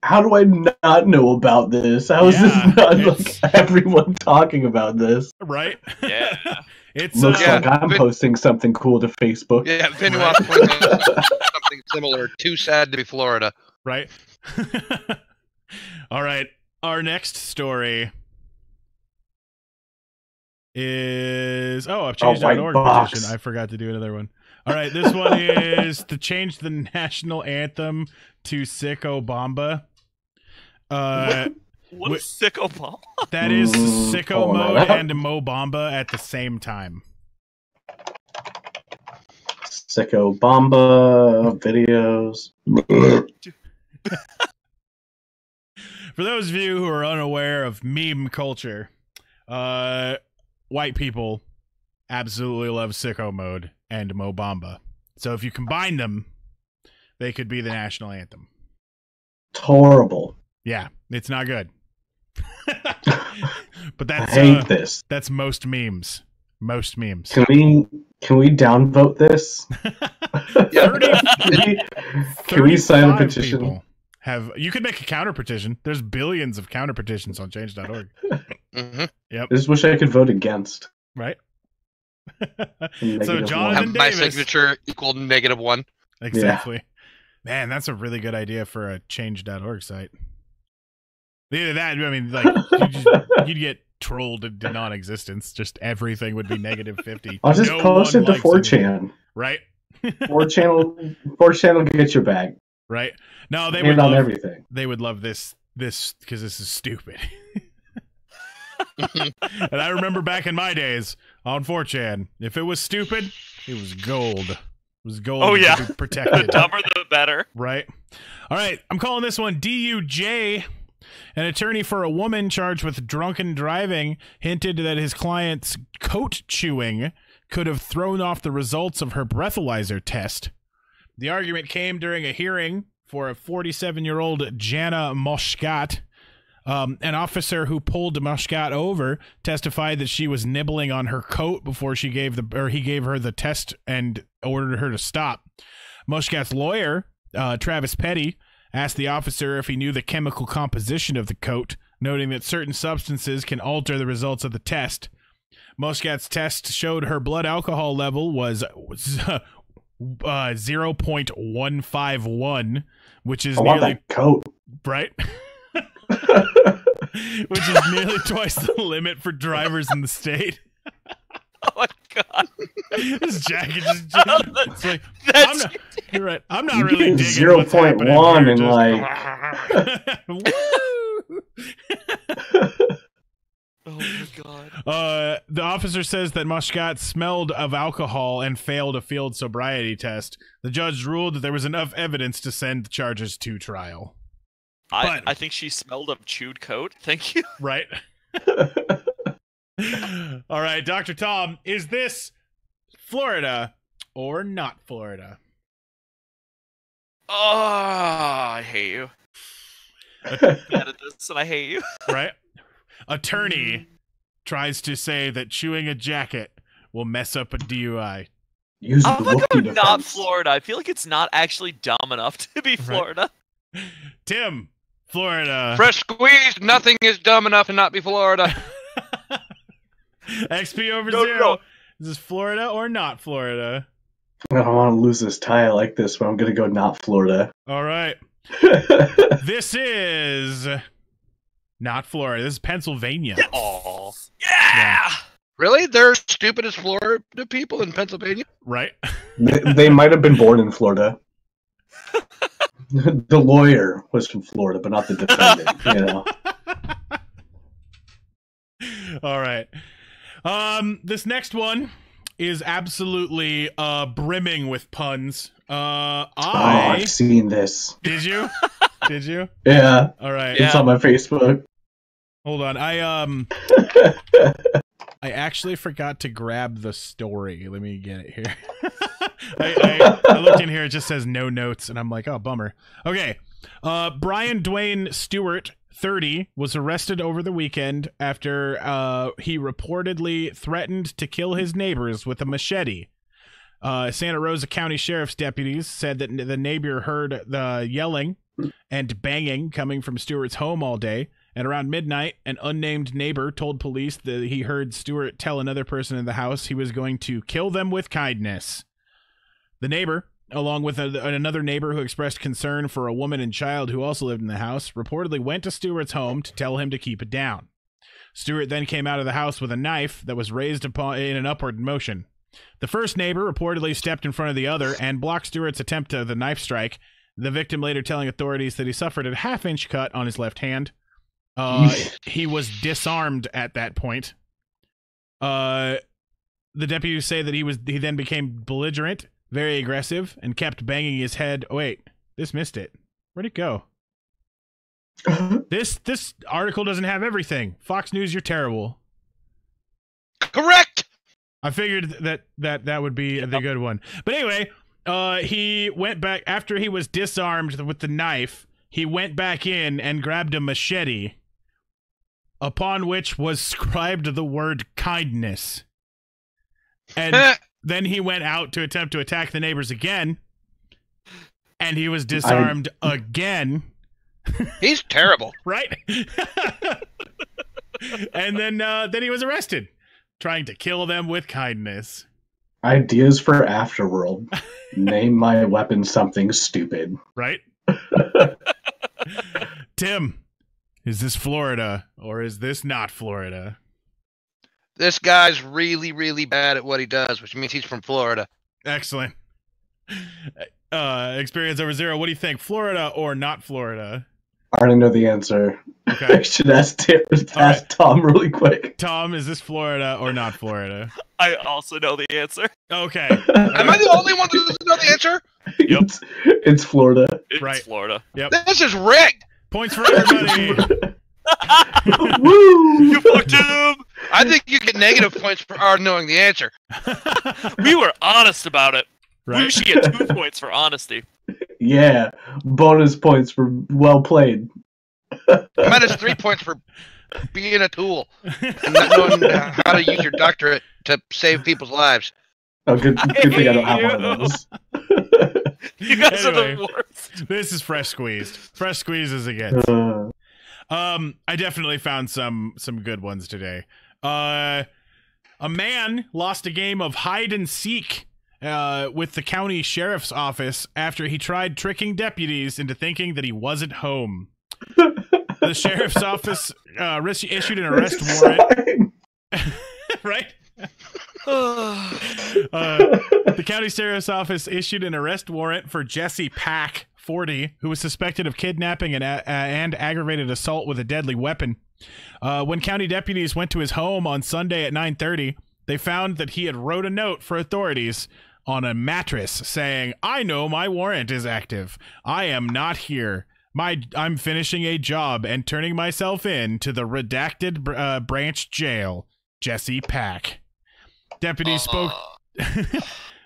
How do I not know about this? How is this not like everyone talking about this? Right? Yeah. It's Looks like I'm posting something cool to Facebook. Yeah, Vinny wants to point out something similar. Too sad to be Florida. right. All right. Our next story is I've changed white .org box. petition. I forgot to do another one. All right, this one is to change the national anthem to Sicko Bomba. What is Sicko Bomba? That is Sicko hold on. Mode and Mo Bamba at the same time. Sicko Bomba videos. For those of you who are unaware of meme culture, white people absolutely love Sicko Mode and Mo Bamba. So if you combine them, they could be the national anthem. It's horrible. Yeah, it's not good. But I that's hate this. That's most memes. Most memes. Can we downvote this? 30, Can we sign a 35 petition? people you could make a counter petition. There's billions of counter petitions on change.org. Mm-hmm. Yep. I just wish I could vote against. Right? Negative So one. Jonathan Have my Davis. signature equal -1. Exactly. Man, that's a really good idea for a change.org site. Either that, I mean, like, you'd get trolled into non-existence. Just everything would be -50. I'll just post it to 4chan. Right? 4chan will get your bag. Right? No, they And would on love, everything. they would love this because this is stupid. And I remember back in my days on 4chan, if it was stupid, it was gold. It was gold. Oh, yeah. To be The protected. dumber, the better. Right. All right. I'm calling this one DUJ. An attorney for a woman charged with drunken driving hinted that his client's coat chewing could have thrown off the results of her breathalyzer test. The argument came during a hearing for a 47-year-old Jana Moshkat. An officer who pulled Moshkat over testified that she was nibbling on her coat before he gave her the test and ordered her to stop. Moshkat's lawyer, Travis Petty, asked the officer if he knew the chemical composition of the coat, noting that certain substances can alter the results of the test. Moshkat's test showed her blood alcohol level was 0.151, which is I want nearly that coat. right. Which is nearly twice the limit for drivers in the state. Oh my god. This jacket just it's like, you're right. I'm not You really get digging what's happening 0.1 here, and just- like Woo! Oh my god. The officer says that Muscat smelled of alcohol and failed a field sobriety test. The judge ruled that there was enough evidence to send the charges to trial. I think she smelled of chewed coat. Thank you. Right. All right, Dr. Tom, is this Florida or not Florida? Oh, I hate you. Bad at this, and I hate you. Right? Attorney tries to say that chewing a jacket will mess up a DUI. Use I'm gonna rookie go not defense. Florida. I feel like it's not actually dumb enough to be Florida. Tim, Florida. Fresh squeezed. Nothing is dumb enough to not be Florida. XP over No, zero. no. Is this Florida or not Florida? I don't want to lose this tie. I like this, but I'm going to go not Florida. All right. This is not Florida. This is Pennsylvania. Aw. Yeah! Really? They're stupid as Florida people in Pennsylvania? Right? They might have been born in Florida. The lawyer was from Florida, but not the defendant, you know. All right. This next one is absolutely brimming with puns. I've seen this. Did you? Did you? Yeah, All right. Yeah. it's on my Facebook. Hold on. I actually forgot to grab the story. Let me get it here. I looked in here. It just says no notes, and I'm like, oh, bummer. Okay. Brian Dwayne Stewart, 30, was arrested over the weekend after he reportedly threatened to kill his neighbors with a machete. Santa Rosa County Sheriff's deputies said that the neighbor heard the yelling and banging coming from Stewart's home all day. And around midnight, an unnamed neighbor told police that he heard Stewart tell another person in the house he was going to kill them with kindness. The neighbor, along with another neighbor who expressed concern for a woman and child who also lived in the house, reportedly went to Stewart's home to tell him to keep it down. Stewart then came out of the house with a knife that was raised upon in an upward motion. The first neighbor reportedly stepped in front of the other and blocked Stewart's attempt to the knife strike, the victim later telling authorities that he suffered a half-inch cut on his left hand. He was disarmed at that point. The deputies say that he then became belligerent, very aggressive, and kept banging his head. Oh, wait, this missed it. Where'd it go? This article doesn't have everything. Fox News, you're terrible. Correct! I figured that would be the good one. But anyway, he went back after he was disarmed with the knife. He went back in and grabbed a machete, upon which was scribed the word kindness. And then he went out to attempt to attack the neighbors again, and he was disarmed again. He's terrible. Right? And then he was arrested, trying to kill them with kindness. Ideas for Afterworld. Name my weapon something stupid. Right? Tim, is this Florida or is this not Florida? This guy's really, really bad at what he does, which means he's from Florida. Excellent. Experience over zero. What do you think? Florida or not Florida? I already know the answer. Okay. I should ask right. Tom really quick. Tom, is this Florida or not Florida? I also know the answer. Okay. Am I the only one that doesn't know the answer? Yep. It's Florida. It's Right. Florida. Yep. This is rigged! Points for everybody. Woo! You fucked him! I think you get negative points for our knowing the answer. We were honest about it. We Right? should get 2 points for honesty. Yeah. Bonus points for well played. Minus 3 points for being a tool and not knowing how to use your doctorate to save people's lives. Oh, good thing I don't have hate one of those. You guys are Anyway. the worst. This is fresh squeezed. Fresh squeezed as it gets. I definitely found some good ones today. A man lost a game of hide and seek with the county sheriff's office after he tried tricking deputies into thinking that he wasn't home. The sheriff's office issued an arrest warrant. Right? The county sheriff's office issued an arrest warrant for Jesse Pack, 40, who was suspected of kidnapping and aggravated assault with a deadly weapon. When county deputies went to his home on Sunday at 9:30, they found that he had wrote a note for authorities on a mattress saying, "I know my warrant is active. I am not here. I'm finishing a job and turning myself in to the redacted branch jail. Jesse Pack." Deputies spoke.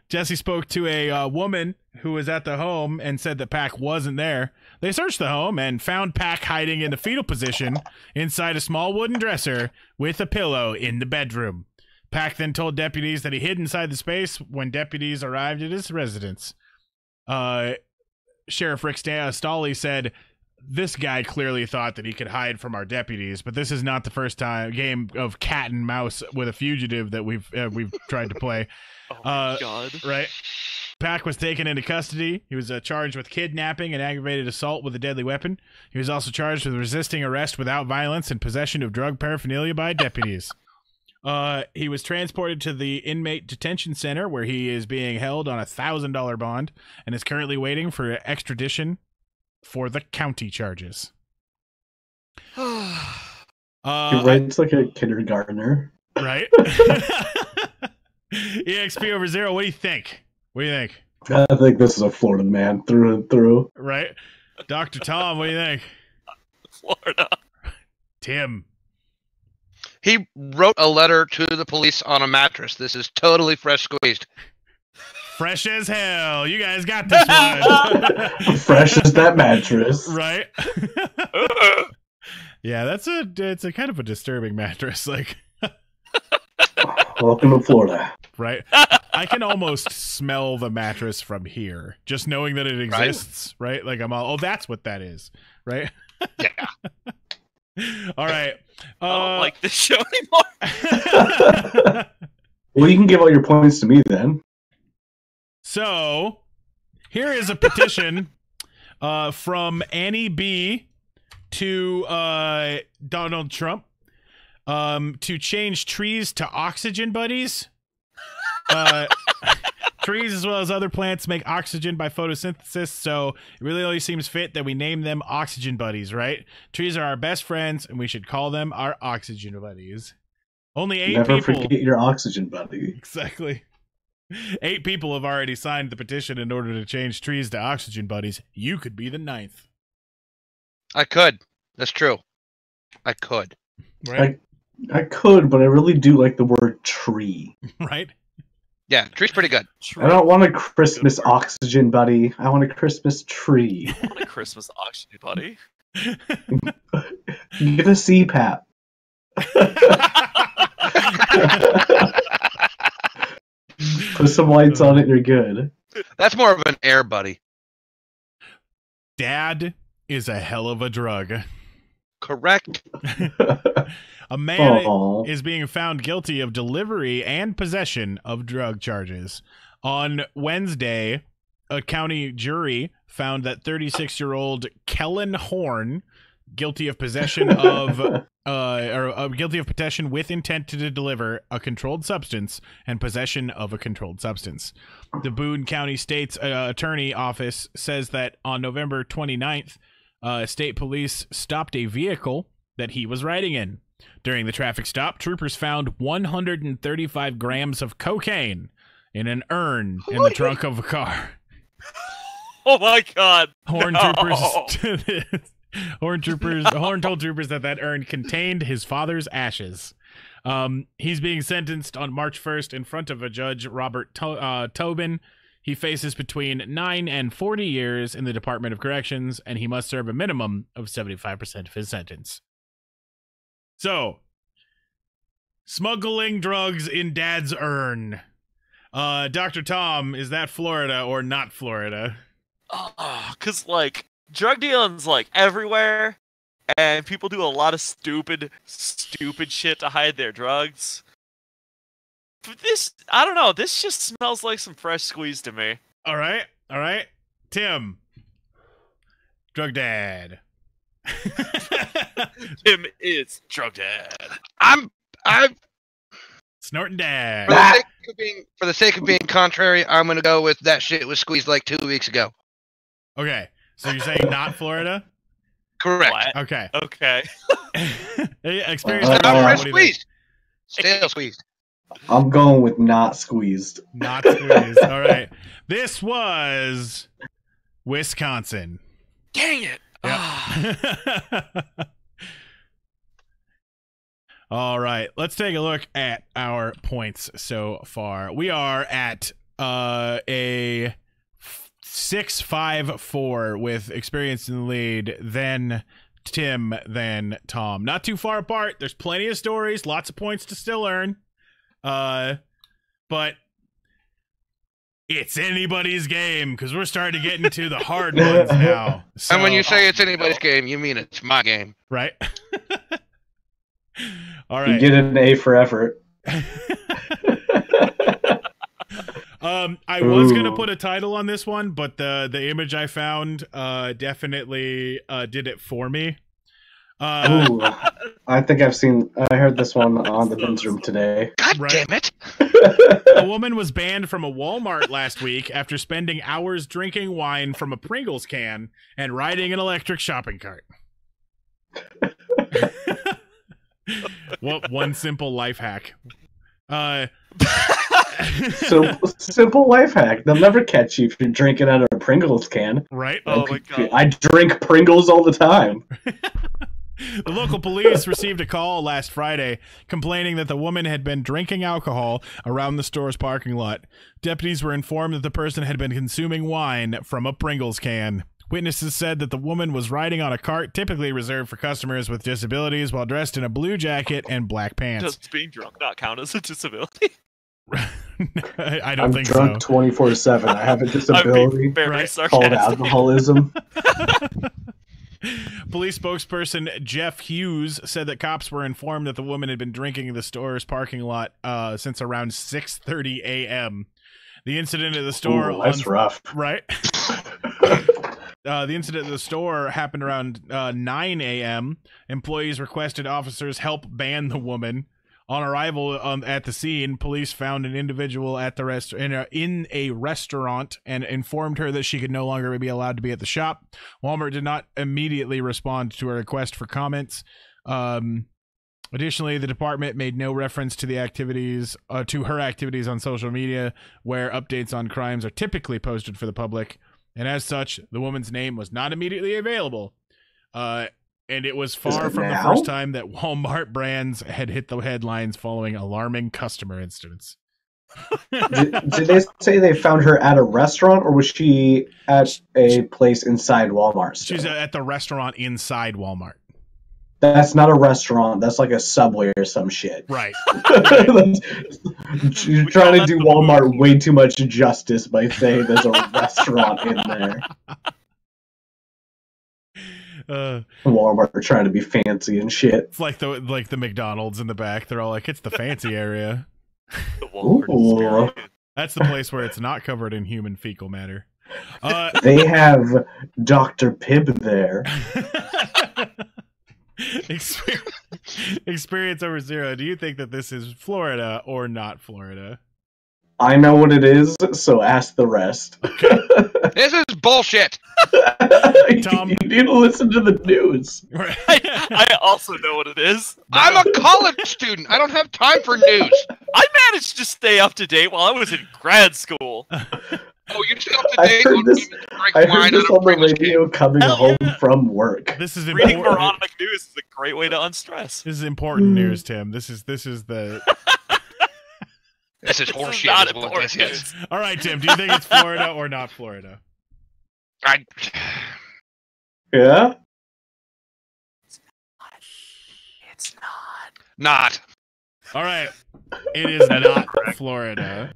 Jesse spoke to a woman who was at the home and said that Pack wasn't there. They searched the home and found Pack hiding in the fetal position inside a small wooden dresser with a pillow in the bedroom. Pack then told deputies that he hid inside the space when deputies arrived at his residence. Sheriff Rick Stolley said, "This guy clearly thought that he could hide from our deputies, but this is not the first game of cat and mouse with a fugitive that we've tried to play." Oh my God. Right. Pack was taken into custody. He was charged with kidnapping and aggravated assault with a deadly weapon. He was also charged with resisting arrest without violence and possession of drug paraphernalia by deputies. He was transported to the inmate detention center where he is being held on a $1,000 bond and is currently waiting for extradition for the county charges. He writes like a kindergartner. Right? EXP over 0, what do you think? What do you think? I think this is a Florida man through and through. Right? Dr. Tom, what do you think? Florida. Tim. He wrote a letter to the police on a mattress. This is totally fresh squeezed. Fresh as hell. You guys got this one. Fresh as that mattress. Right? Yeah, it's a kind of a disturbing mattress. Like, welcome to Florida. Right? I can almost smell the mattress from here, just knowing that it exists. Right? Like I'm all, oh, that's what that is. Right? Yeah. All right. I don't like this show anymore. Well, you can give all your points to me then. So, here is a petition from Annie B to Donald Trump to change trees to oxygen buddies. Trees as well as other plants make oxygen by photosynthesis, so it really only seems fit that we name them oxygen buddies, right? Trees are our best friends, and we should call them our oxygen buddies. Only 8 Never people. forget your oxygen buddy. Exactly. 8 people have already signed the petition in order to change trees to oxygen buddies. You could be the 9th. I could. That's true. I could. Right? I could, but I really do like the word tree. Right? Yeah, tree's pretty good. I don't want a Christmas oxygen buddy. I want a Christmas tree. I want a Christmas oxygen buddy. You get a CPAP. Put some lights on it and you're good. That's more of an air buddy. Dad is a hell of a drug. Correct. A man Aww. is being found guilty of delivery and possession of drug charges. On Wednesday, a county jury found that 36-year-old Kellen Horn guilty of possession of guilty of possession with intent to deliver a controlled substance and possession of a controlled substance. The Boone County State's Attorney Office says that on November 29th, state police stopped a vehicle that he was riding in. During the traffic stop, troopers found 135 grams of cocaine in an urn in the trunk of a car. Oh my God! Horn no. troopers. Horn told troopers that urn contained his father's ashes. He's being sentenced on March 1st in front of a judge, Robert Tobin. He faces between 9 and 40 years in the Department of Corrections, and he must serve a minimum of 75% of his sentence. So, smuggling drugs in Dad's urn. Dr. Tom, is that Florida or not Florida? Cause like drug dealing's like everywhere, and people do a lot of stupid shit to hide their drugs. But this, I don't know. This just smells like some fresh squeeze to me. All right. Tim, drug dad. Tim is drug dad. I'm Snorting dad. for the sake of being contrary, I'm gonna go with that shit was squeezed like 2 weeks ago. Okay, so you're saying not Florida? Correct. What? Okay. Okay. Experience. Uh, Not what do you think? squeezed. Stale squeezed. I'm going with not squeezed. Not squeezed. All right. This was Wisconsin. Dang it. Yep. All right. Let's take a look at our points so far. We are at a 6-5-4 with experience in the lead, then Tim, then Tom. Not too far apart. There's plenty of stories, lots of points to still earn. But it's anybody's game because we're starting to get into the hard ones now. So, And when you say it's anybody's game, you mean it's my game. right? All You right. get an A for effort. I was gonna Ooh. put a title on this one, but the image I found definitely did it for me. Ooh, I think I heard this one on the men's room today. God Right. damn it! A woman was banned from a Walmart last week after spending hours drinking wine from a Pringles can and riding an electric shopping cart. What one simple life hack. So simple life hack. They'll never catch you if you're drinking out of a Pringles can. Right? Oh my god. I drink Pringles all the time. The local police received a call last Friday complaining that the woman had been drinking alcohol around the store's parking lot. Deputies were informed that the person had been consuming wine from a Pringles can. Witnesses said that the woman was riding on a cart typically reserved for customers with disabilities while dressed in a blue jacket and black pants. Does being drunk not count as a disability? I don't I'm think drunk so. 24/7. I have a I'm disability being very Right. called sarcastic. alcoholism. Police spokesperson Jeff Hughes said that cops were informed that the woman had been drinking in the store's parking lot since around 6:30 a.m. The incident at the store Ooh, that's rough. right. The incident at the store happened around 9 a.m. Employees requested officers help ban the woman. On arrival at the scene, police found an individual at the in a restaurant and informed her that she could no longer be allowed to be at the shop. Walmart did not immediately respond to a request for comments. Additionally, the department made no reference to the activities to her activities on social media, where updates on crimes are typically posted for the public. And as such, the woman's name was not immediately available. And it was far it from the now? first time that Walmart brands had hit the headlines following alarming customer incidents. Did they say they found her at a restaurant, or was she at a place inside Walmart? still? She's at the restaurant inside Walmart. That's not a restaurant. That's like a Subway or some shit. Right. You're trying to do Walmart way too much justice by saying there's a restaurant in there. Walmart are trying to be fancy and shit. It's like the McDonald's in the back. They're all like, it's the fancy area. The Walmart Ooh. experience. That's the place where it's not covered in human fecal matter. They have Dr. Pibb there. Experience over zero. Do you think that this is Florida or not Florida? I know what it is, so ask the rest. This is bullshit. Tom? You need to listen to the news. I also know what it is. I'm a college student. I don't have time for news. I managed to stay up to date while I was in grad school. Oh, you're still up to I date heard on this- women who drink I wine heard this out of on the Pringles radio coming Hell home yeah. from work. This is Reading important. moronic news is a great way to unstress. This is important news, Tim. This is the. This is This is horseshit. not Is what important this is. news. All right, Tim. Do you think it's Florida or not Florida? Yeah? It's not. Not. All right. It is not Florida.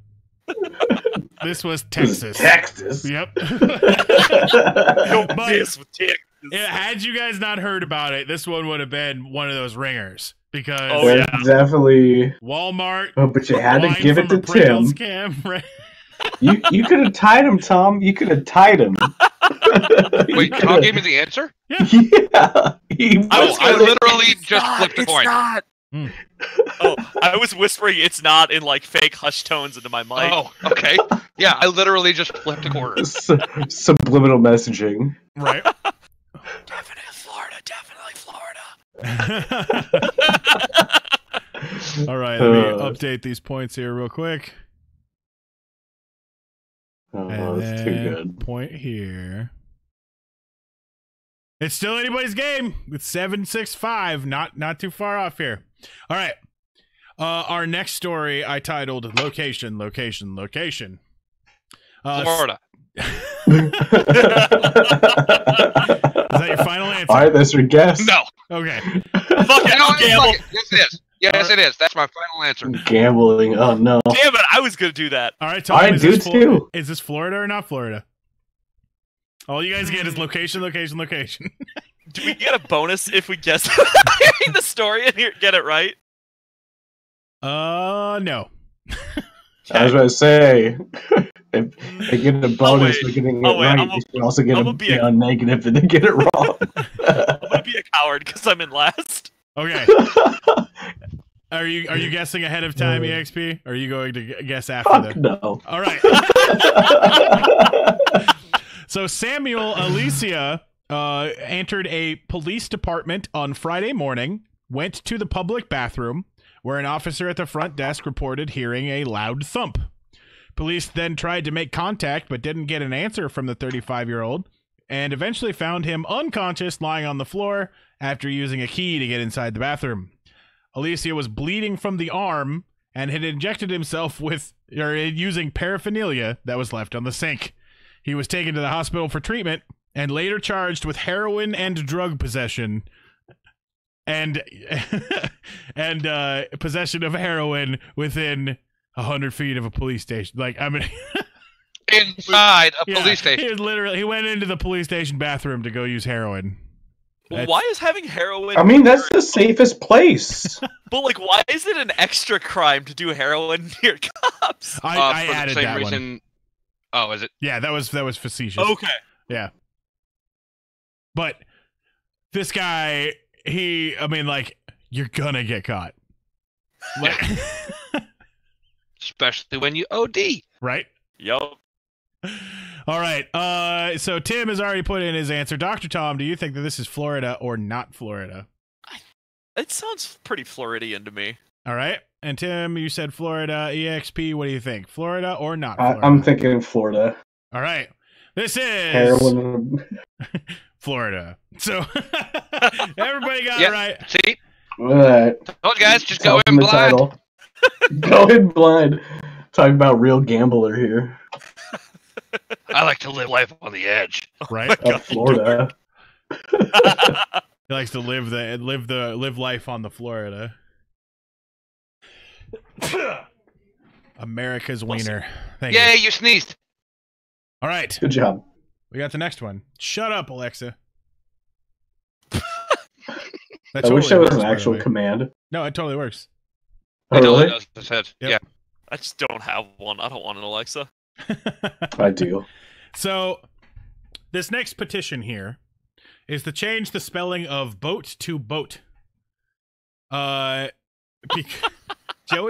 This was Texas. Texas. Yep. Don't But- mess with Texas. Had you guys not heard about it, this one would have been one of those ringers because Oh, That's yeah. definitely. Walmart. Oh, but you had to wine give it from to a Pringles Tim. Can, right? You could have tied him, Tom. You could have tied him. Wait, Tom gave me the answer? Yeah. He I was I gonna- literally It's just not, flipped a it's coin. not. Hmm. Oh, I was whispering it's not in like fake hush tones into my mic. Oh, okay. Yeah, I literally just flipped a quarter. Subliminal messaging. Right. Definite Florida, All right, let me update these points here real quick. Oh, that's too good. Point here. It's still anybody's game. It's 7-6-5. Not too far off here. All right. Our next story I titled Location. Florida. Is that your final answer? All right, that's your guess. No. Okay. Fuck it, I'll gamble. Yes, it is. Yes, it is. That's my final answer. Gambling. Oh no. Damn it, I was gonna do that. All right, Tom, All right, do too. Is this Florida or not Florida? All you guys get is location. Do we get a bonus if we guess the story and get it right? No. I was going to say, if they get a bonus for getting it right, you should also get a negative if they get it wrong. I'm gonna be a coward because I'm in last. Okay. Are you guessing ahead of time, EXP? Or are you going to guess after them? No. All right. So Samuel Alicia entered a police department on Friday morning, went to the public bathroom, where an officer at the front desk reported hearing a loud thump. Police then tried to make contact but didn't get an answer from the 35-year-old and eventually found him unconscious lying on the floor after using a key to get inside the bathroom. Alicia was bleeding from the arm and had injected himself using paraphernalia that was left on the sink. He was taken to the hospital for treatment and later charged with heroin and drug possession. And possession of heroin within 100 feet of a police station. Like, I mean, inside a police station. He went into the police station bathroom to go use heroin. Why is having heroin? I mean, that's the safest place. But like, why is it an extra crime to do heroin near cops? I for added the same that reason. one. Oh, is it? Yeah, that was facetious. Okay. Yeah. But this guy, you're gonna get caught. Like, Especially when you OD. right? Yup. All right. So Tim has already put in his answer. Dr. Tom, do you think that this is Florida or not Florida? It sounds pretty Floridian to me. All right. And Tim, you said Florida. EXP, what do you think? Florida or not Florida? I'm thinking Florida. All right. This is Heroin. Florida. So everybody got it right. See? All right. Those guys just Tell go them in the blind. title. Go in blind. Talking about real gambler here. I like to live life on the edge. Right? Of Florida. He likes to live life on the Florida. America's wiener. Thank Yay, you. you sneezed. All right. Good job. We got the next one. Shut up, Alexa. I wish that was an actual command. No, it totally works. Oh, really? Does his head. Yep. Yeah. I just don't have one. I don't want an Alexa. I do. So, this next petition here is to change the spelling of boat to boat. Joey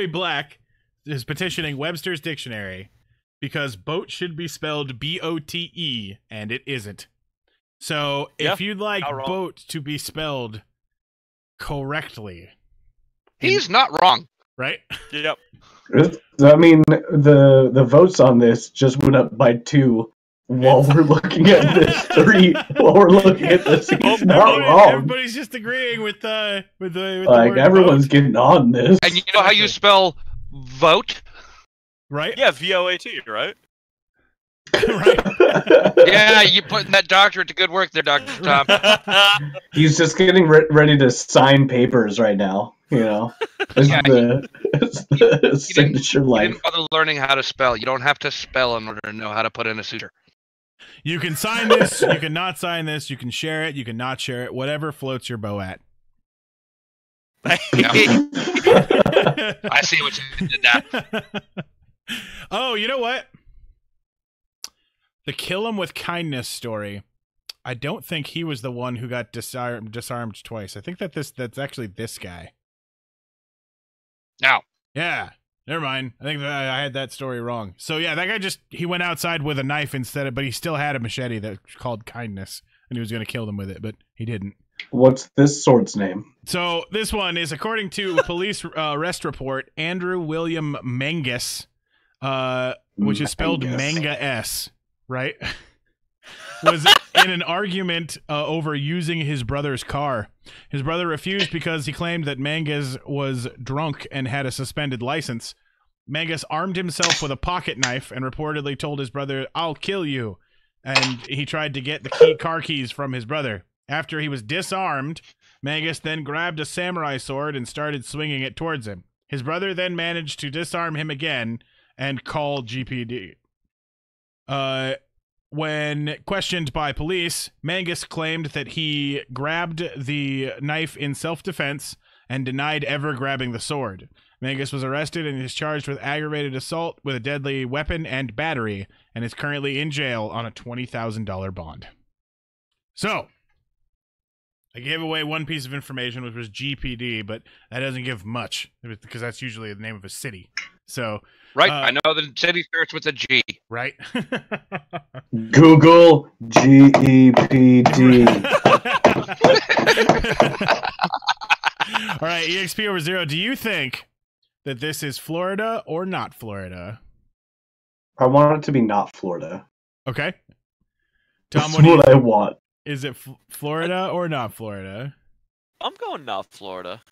Black is petitioning Webster's Dictionary because boat should be spelled B-O-T-E, and it isn't. So, if you'd like boat to be spelled correctly... He's not wrong. Right? Yep. I mean, the votes on this just went up by 2 while we're looking at this 3. While we're looking at this, he's not wrong. Everybody's just agreeing with the like, everyone's getting on this. And you know how you spell vote? Right? Yeah, V-O-A-T, right? Right. Yeah, you putting that doctorate to good work there, Dr. Tom. He's just getting ready to sign papers right now. You know, it's the signature You life. didn't bother learning how to spell. You don't have to spell in order to know how to put in a suture. You can sign this, you can not sign this, you can share it, you can not share it, whatever floats your boat at. I see what you did now. Oh, you know what? The kill him with kindness story. I don't think he was the one who got disarmed twice. I think that's actually this guy. Now. Yeah. Never mind. I think that I had that story wrong. So yeah, that guy he went outside with a knife but he still had a machete that's called kindness, and he was going to kill them with it, but he didn't. What's this sword's name? So this one is, according to a police arrest report, Andrew William Mangus, which is spelled Mangus. Manga S, right? Was in an argument over using his brother's car. His brother refused because he claimed that Mangus was drunk and had a suspended license. Mangus armed himself with a pocket knife and reportedly told his brother, "I'll kill you." And he tried to get the car keys from his brother. After he was disarmed, Mangus then grabbed a samurai sword and started swinging it towards him. His brother then managed to disarm him again and call GPD. When questioned by police, Mangus claimed that he grabbed the knife in self-defense and denied ever grabbing the sword. Mangus was arrested and is charged with aggravated assault with a deadly weapon and battery, and is currently in jail on a $20,000 bond. So, I gave away one piece of information, which was GPD, but that doesn't give much, because that's usually the name of a city. So, Right, I know the city starts with a G. right? Google GEPD. All right, EXP over 0. Do you think that this is Florida or not Florida? I want it to be not Florida. Okay. Tom, That's what do you what I think? want. Is it Florida or not Florida? I'm going North Florida.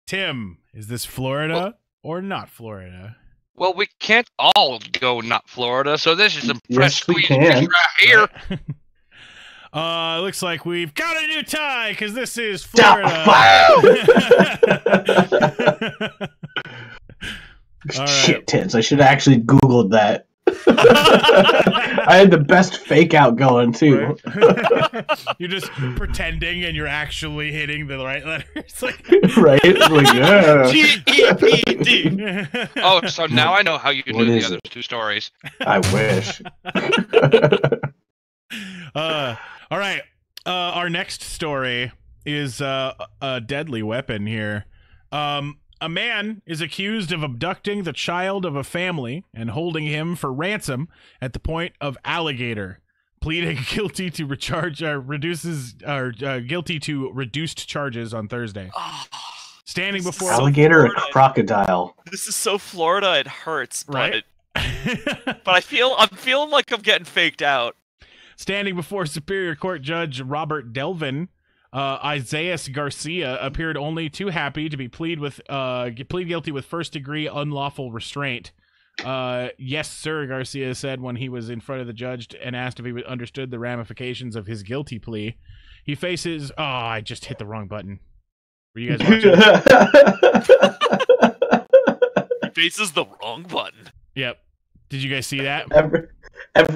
Tim, is this Florida or not Florida? Well, we can't all go not Florida, so this is some fresh Yes, we squeezed can. right here. Looks like we've got a new tie because this is Wow. Florida. All right. Shit tits. I should have actually Googled that. I had the best fake out going too. Right? You're just pretending and you're actually hitting the right letters. Like, Right? It's like, yeah. GEPD. Oh, so now I know how you What knew the is other it? two stories. I wish. All right. Our next story is a deadly weapon here. A man is accused of abducting the child of a family and holding him for ransom at the point of alligator, pleading guilty to guilty to reduced charges on Thursday. Standing before Alligator or Florida. crocodile? This is so Florida, it hurts. Right? But I'm feeling like I'm getting faked out. Standing before Superior Court Judge Robert Delvin, Isaiah Garcia appeared only too happy to be plead guilty with first-degree unlawful restraint. Yes, sir, Garcia said when he was in front of the judge and asked if he understood the ramifications of his guilty plea. He faces... Oh, I just hit the wrong button. Were you guys watching? He faces the wrong button. Yep. Did you guys see that?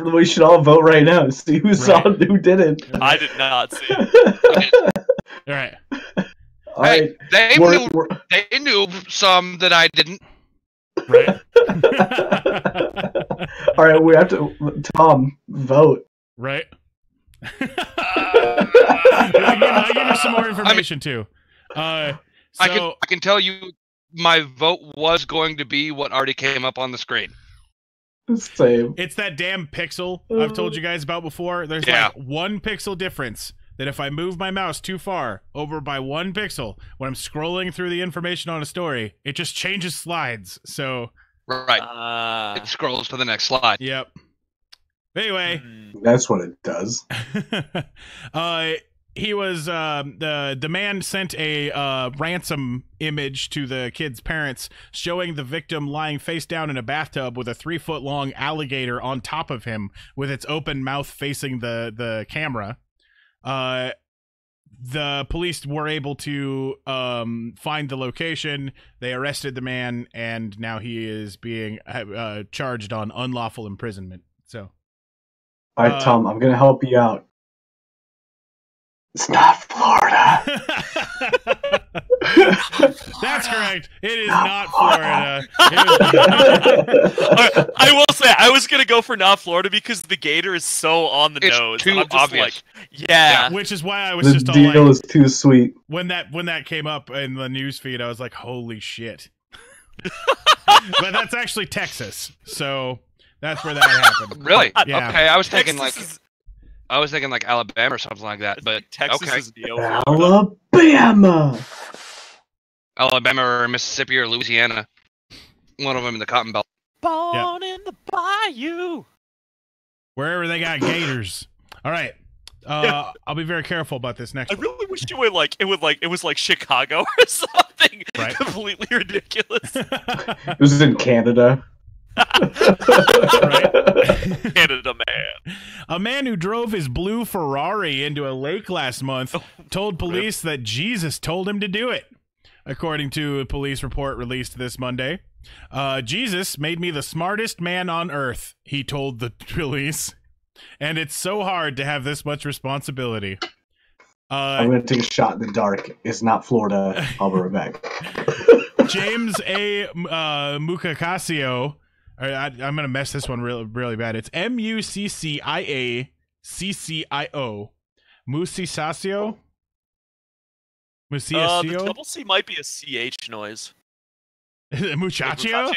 We should all vote right now to see who saw Right. who didn't. I did not see it. All right. All right. Hey, We're- they knew some that I didn't. Right. All right, we have to. Tom, vote. Right. I'll give you some more information too. I can tell you my vote was going to be what already came up on the screen. Same. It's that damn pixel I've told you guys about before. There's Yeah. like 1 pixel difference that if I move my mouse too far over by 1 pixel when I'm scrolling through the information on a story, it just changes slides. So, Right. It scrolls to the next slide. yep. Anyway, That's what it does. he was the man sent a ransom image to the kid's parents showing the victim lying face down in a bathtub with a 3-foot-long alligator on top of him with its open mouth facing the camera. The police were able to find the location. They arrested the man, and now he is being charged on unlawful imprisonment. So, All right, Tom, I'm gonna help you out. It's not Florida. That's correct. It is not Florida. I will say, I was gonna go for not Florida because the gator is so on the It's nose. too I'm just obvious. like, yeah. Which is why I was The just all deal like, is too sweet. when that came up in the news feed, I was like, holy shit. But that's actually Texas, so that's where that happened. Really? Yeah. Okay, I was thinking like Texas I was thinking like Alabama or something like that, but Texas okay. is neo Florida. Alabama. Alabama or Mississippi or Louisiana. One of them in the Cotton Belt. Born in the bayou. Wherever they got gators. All right. I'll be very careful about this next I one. really wish it was like Chicago or something Right. completely ridiculous. It was in Canada. Right. Canada man. A man who drove his blue Ferrari into a lake last month told police that Jesus told him to do it. According to a police report released this Monday, Jesus made me the smartest man on earth, he told the police. And it's so hard to have this much responsibility. I'm going to take a shot in the dark. It's not Florida. I'll be right back. James A. Mucacasio. I'm going to mess this one really bad. It's Mucciaccio. Mucciaccio? The double C might be a CH noise. Muchacho?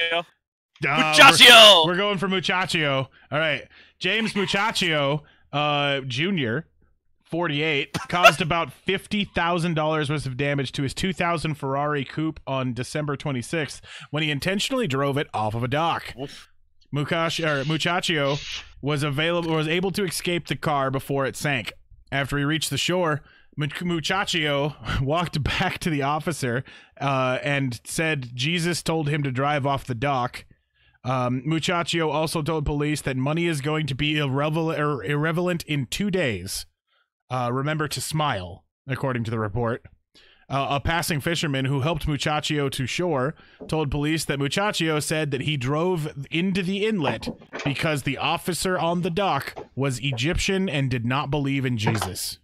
Muchacho! We're going for Muchacho. All right. James Muchacho Jr., 48, caused about $50,000 worth of damage to his 2000 Ferrari coupe on December 26th when he intentionally drove it off of a dock. Muchacho was able to escape the car before it sank. After he reached the shore, Muchacho walked back to the officer and said Jesus told him to drive off the dock. Muchacho also told police that money is going to be irrelevant in 2 days. Remember to smile, according to the report. A passing fisherman who helped Muchacho to shore told police that Muchacho said that he drove into the inlet because the officer on the dock was Egyptian and did not believe in Jesus.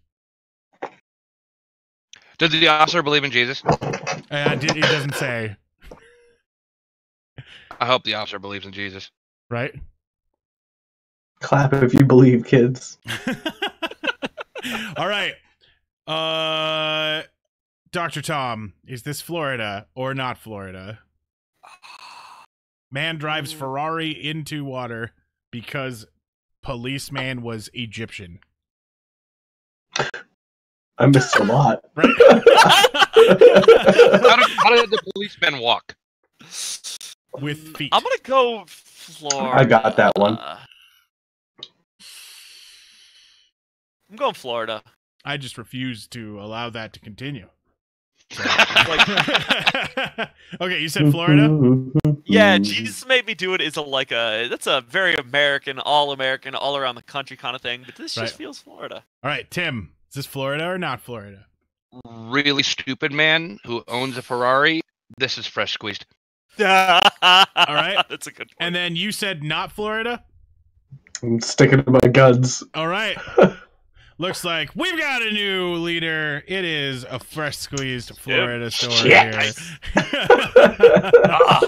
Did the officer believe in Jesus? It doesn't say. I hope the officer believes in Jesus. Right? Clap if you believe, kids. All right. Dr. Tom, is this Florida or not Florida? Man drives Ferrari into water because policeman was Egyptian. I missed a lot. Right? How did the policeman walk? With feet. I'm gonna go Florida. I got that one. I'm going Florida. I just refuse to allow that to continue. So. Okay, you said Florida? Yeah, Jesus made me do it is that's a very American, all around the country kind of thing, but this just feels Florida. All right, Tim, is this Florida or not Florida? Really stupid man who owns a Ferrari. This is fresh squeezed. All right. That's a good point. And then you said not Florida? I'm sticking to my guns. All right. Looks like we've got a new leader. It is a fresh squeezed Florida story here.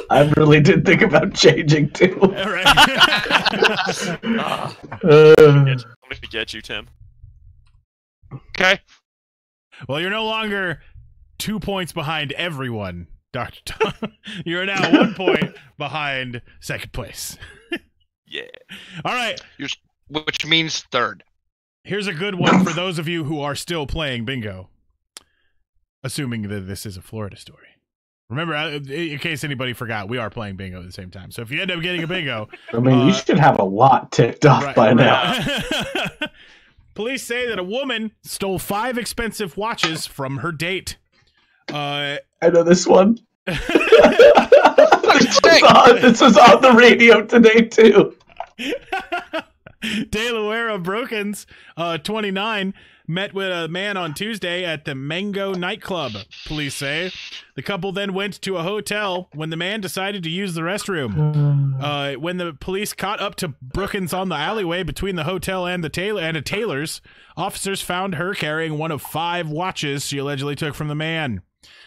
I really did think about changing too. All right. I'm gonna get you, Tim. Okay. Well, you're no longer 2 points behind everyone, Dr. Tom. You're now 1 point behind second place. Yeah. All right. Which means third. Here's a good one for those of you who are still playing bingo. Assuming that this is a Florida story. Remember, in case anybody forgot, we are playing bingo at the same time. So if you end up getting a bingo... I mean, you should have a lot ticked off by now. Police say that a woman stole 5 expensive watches from her date. I know this one. This This was on the radio today, too. Delaware Brokens, 29, met with a man on Tuesday at the Mango nightclub, police say. The couple then went to a hotel when the man decided to use the restroom. When the police caught up to Brookins on the alleyway between the hotel and a tailor's, officers found her carrying one of 5 watches she allegedly took from the man.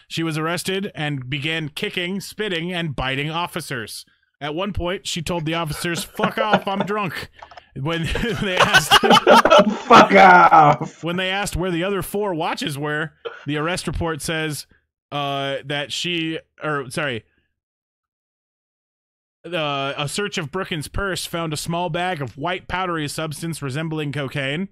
She was arrested and began kicking, spitting, and biting officers. At one point, she told the officers, "Fuck off, I'm drunk." When they asked, "Fuck off," when they asked where the other 4 watches were, the arrest report says a search of Brookins' purse found a small bag of white powdery substance resembling cocaine.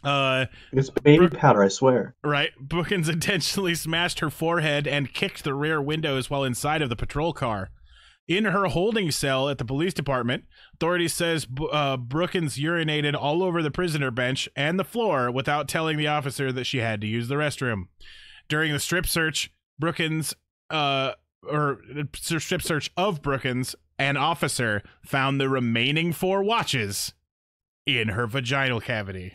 It's baby powder, I swear. Right. Brookins intentionally smashed her forehead and kicked the rear windows while inside of the patrol car. In her holding cell at the police department, authorities says Brookins urinated all over the prisoner bench and the floor without telling the officer that she had to use the restroom. During the strip search, Brookins, strip search of Brookins, an officer found the remaining 4 watches in her vaginal cavity.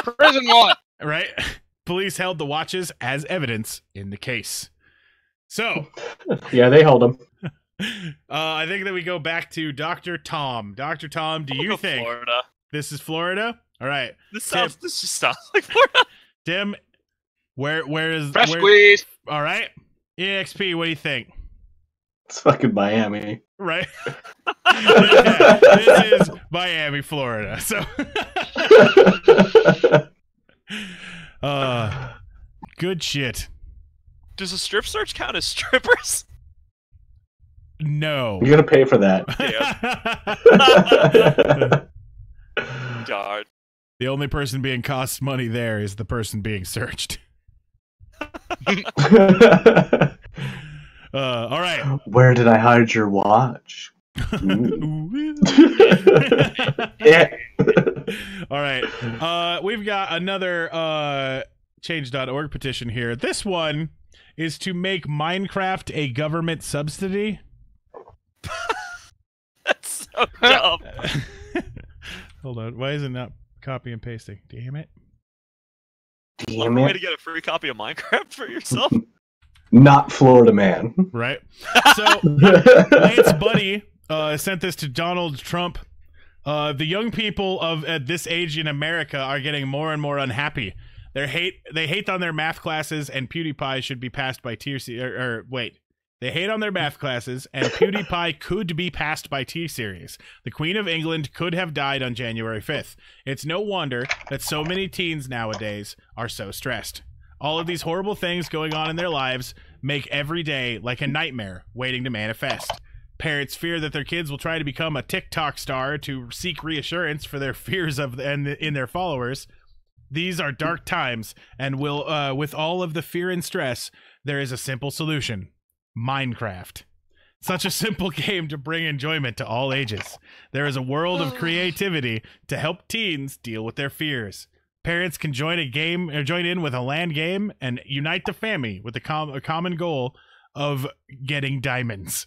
Prison what? Right? Police held the watches as evidence in the case. So, yeah, they hold them. I think that we go back to Dr. Tom. Dr. Tom, do you think Florida? This is Florida? All right. This just sounds like Florida. Tim, where is Fresh squeeze? All right. EXP, what do you think? It's fucking Miami. Right. This is Miami, Florida. So good shit. Does a strip search count as strippers? No. You're gonna pay for that. Darn. The only person being cost money there is the person being searched. All right. Where did I hide your watch? Yeah. All right. We've got another change.org petition here. This one is to make Minecraft a government subsidy. That's so dumb. Hold on. Why is it not copy and pasting? Damn it. Damn Way to it. get a free copy of Minecraft for yourself. Not Florida man. Right. So Lance Buddy sent this to Donald Trump. The young people of at this age in America are getting more and more unhappy. They hate on their math classes, and PewDiePie should be passed by They hate on their math classes, and PewDiePie could be passed by T-Series. The Queen of England could have died on January 5th. It's no wonder that so many teens nowadays are so stressed. All of these horrible things going on in their lives make every day like a nightmare waiting to manifest. Parents fear that their kids will try to become a TikTok star to seek reassurance for their fears in their followers. These are dark times, and with all of the fear and stress, there is a simple solution. Minecraft. Such a simple game to bring enjoyment to all ages. There is a world of creativity to help teens deal with their fears. Parents can join in with a LAN game and unite the family with a common goal of getting diamonds.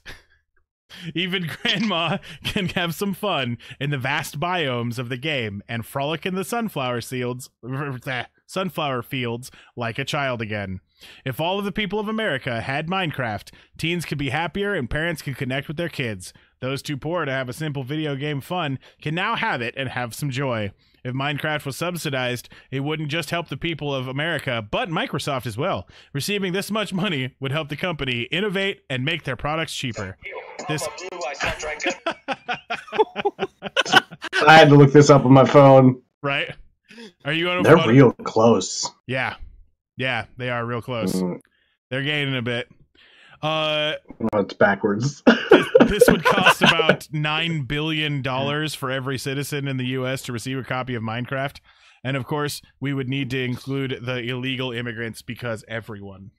Even grandma can have some fun in the vast biomes of the game and frolic in the sunflower fields like a child again. If all of the people of America had Minecraft, teens could be happier and parents could connect with their kids. Those too poor to have a simple video game fun can now have it and have some joy. If Minecraft was subsidized, it wouldn't just help the people of America, but Microsoft as well. Receiving this much money would help the company innovate and make their products cheaper. I had to look this up on my phone. Right? Are you on? They're real close. Yeah, they are real close. They're gaining a bit. It's backwards. This would cost about $9 billion for every citizen in the U.S. to receive a copy of Minecraft. And of course, we would need to include the illegal immigrants because everyone.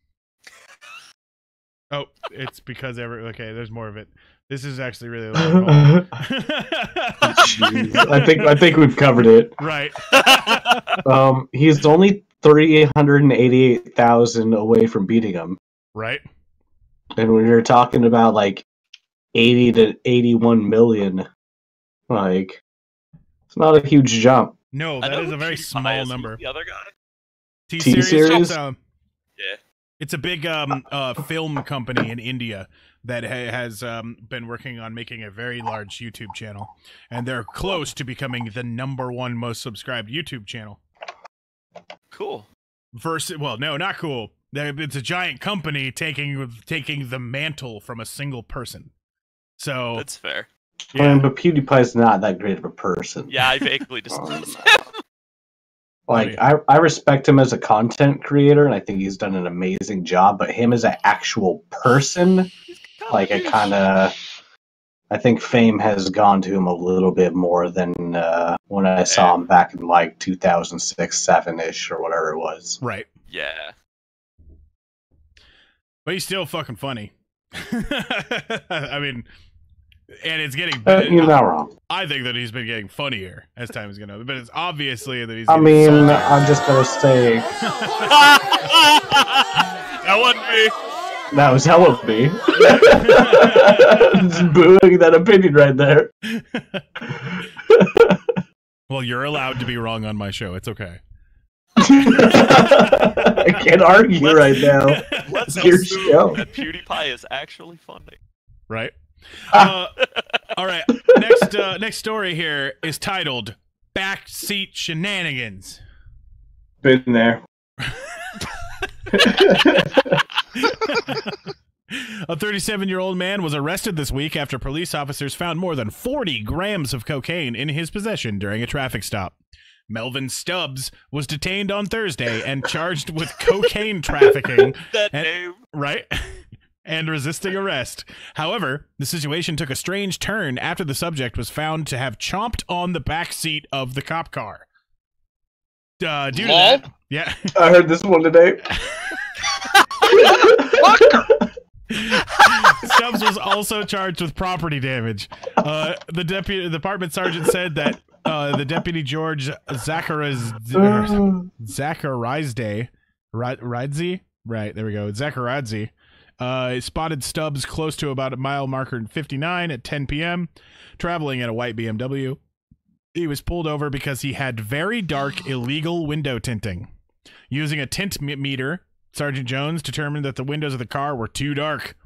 Oh, it's because okay, there's more of it. This is actually really long. I think we've covered it. Right. He's only 388,000 away from beating him. Right. And when you're talking about like 80 to 81 million, like it's not a huge jump. No, that is a very small number. The other guy. T-Series? Yeah. It's a big film company in India that has been working on making a very large YouTube channel, and they're close to becoming the #1 most subscribed YouTube channel. Cool. Well, no, not cool. It's a giant company taking the mantle from a single person. So that's fair. Yeah. But PewDiePie's not that great of a person. Yeah, I vaguely despise him. Like, I respect him as a content creator, and I think he's done an amazing job. But him as an actual person, like, I I think fame has gone to him a little bit more than when I saw him back in like 2006, 7-ish or whatever it was. Right. Yeah. But he's still fucking funny. I mean, and it's getting. You're not wrong. I think that he's been getting funnier as time is going on, but it's obviously that he's. I mean, salty. I'm just gonna say That wasn't me. that was hell of me. Just booing that opinion right there. Well, you're allowed to be wrong on my show. It's okay. I can't argue right now. Let's Your assume show. that PewDiePie is actually funny. Right. All right. Next story here is titled "Backseat Shenanigans." Been there. A 37-year-old man was arrested this week after police officers found more than 40 grams of cocaine in his possession during a traffic stop. Melvin Stubbs was detained on Thursday and charged with cocaine trafficking. That name. Right? And resisting arrest. However, the situation took a strange turn after the subject was found to have chomped on the back seat of the cop car. Due to that, yeah. I heard this one today. Stubbs was also charged with property damage. The department sergeant said that the deputy George Zacharizde, right, there we go, Zacharadze, spotted Stubbs close to about a mile marker 59 at 10 p.m., traveling in a white BMW. He was pulled over because he had very dark illegal window tinting. Using a tint meter, Sergeant Jones determined that the windows of the car were too dark.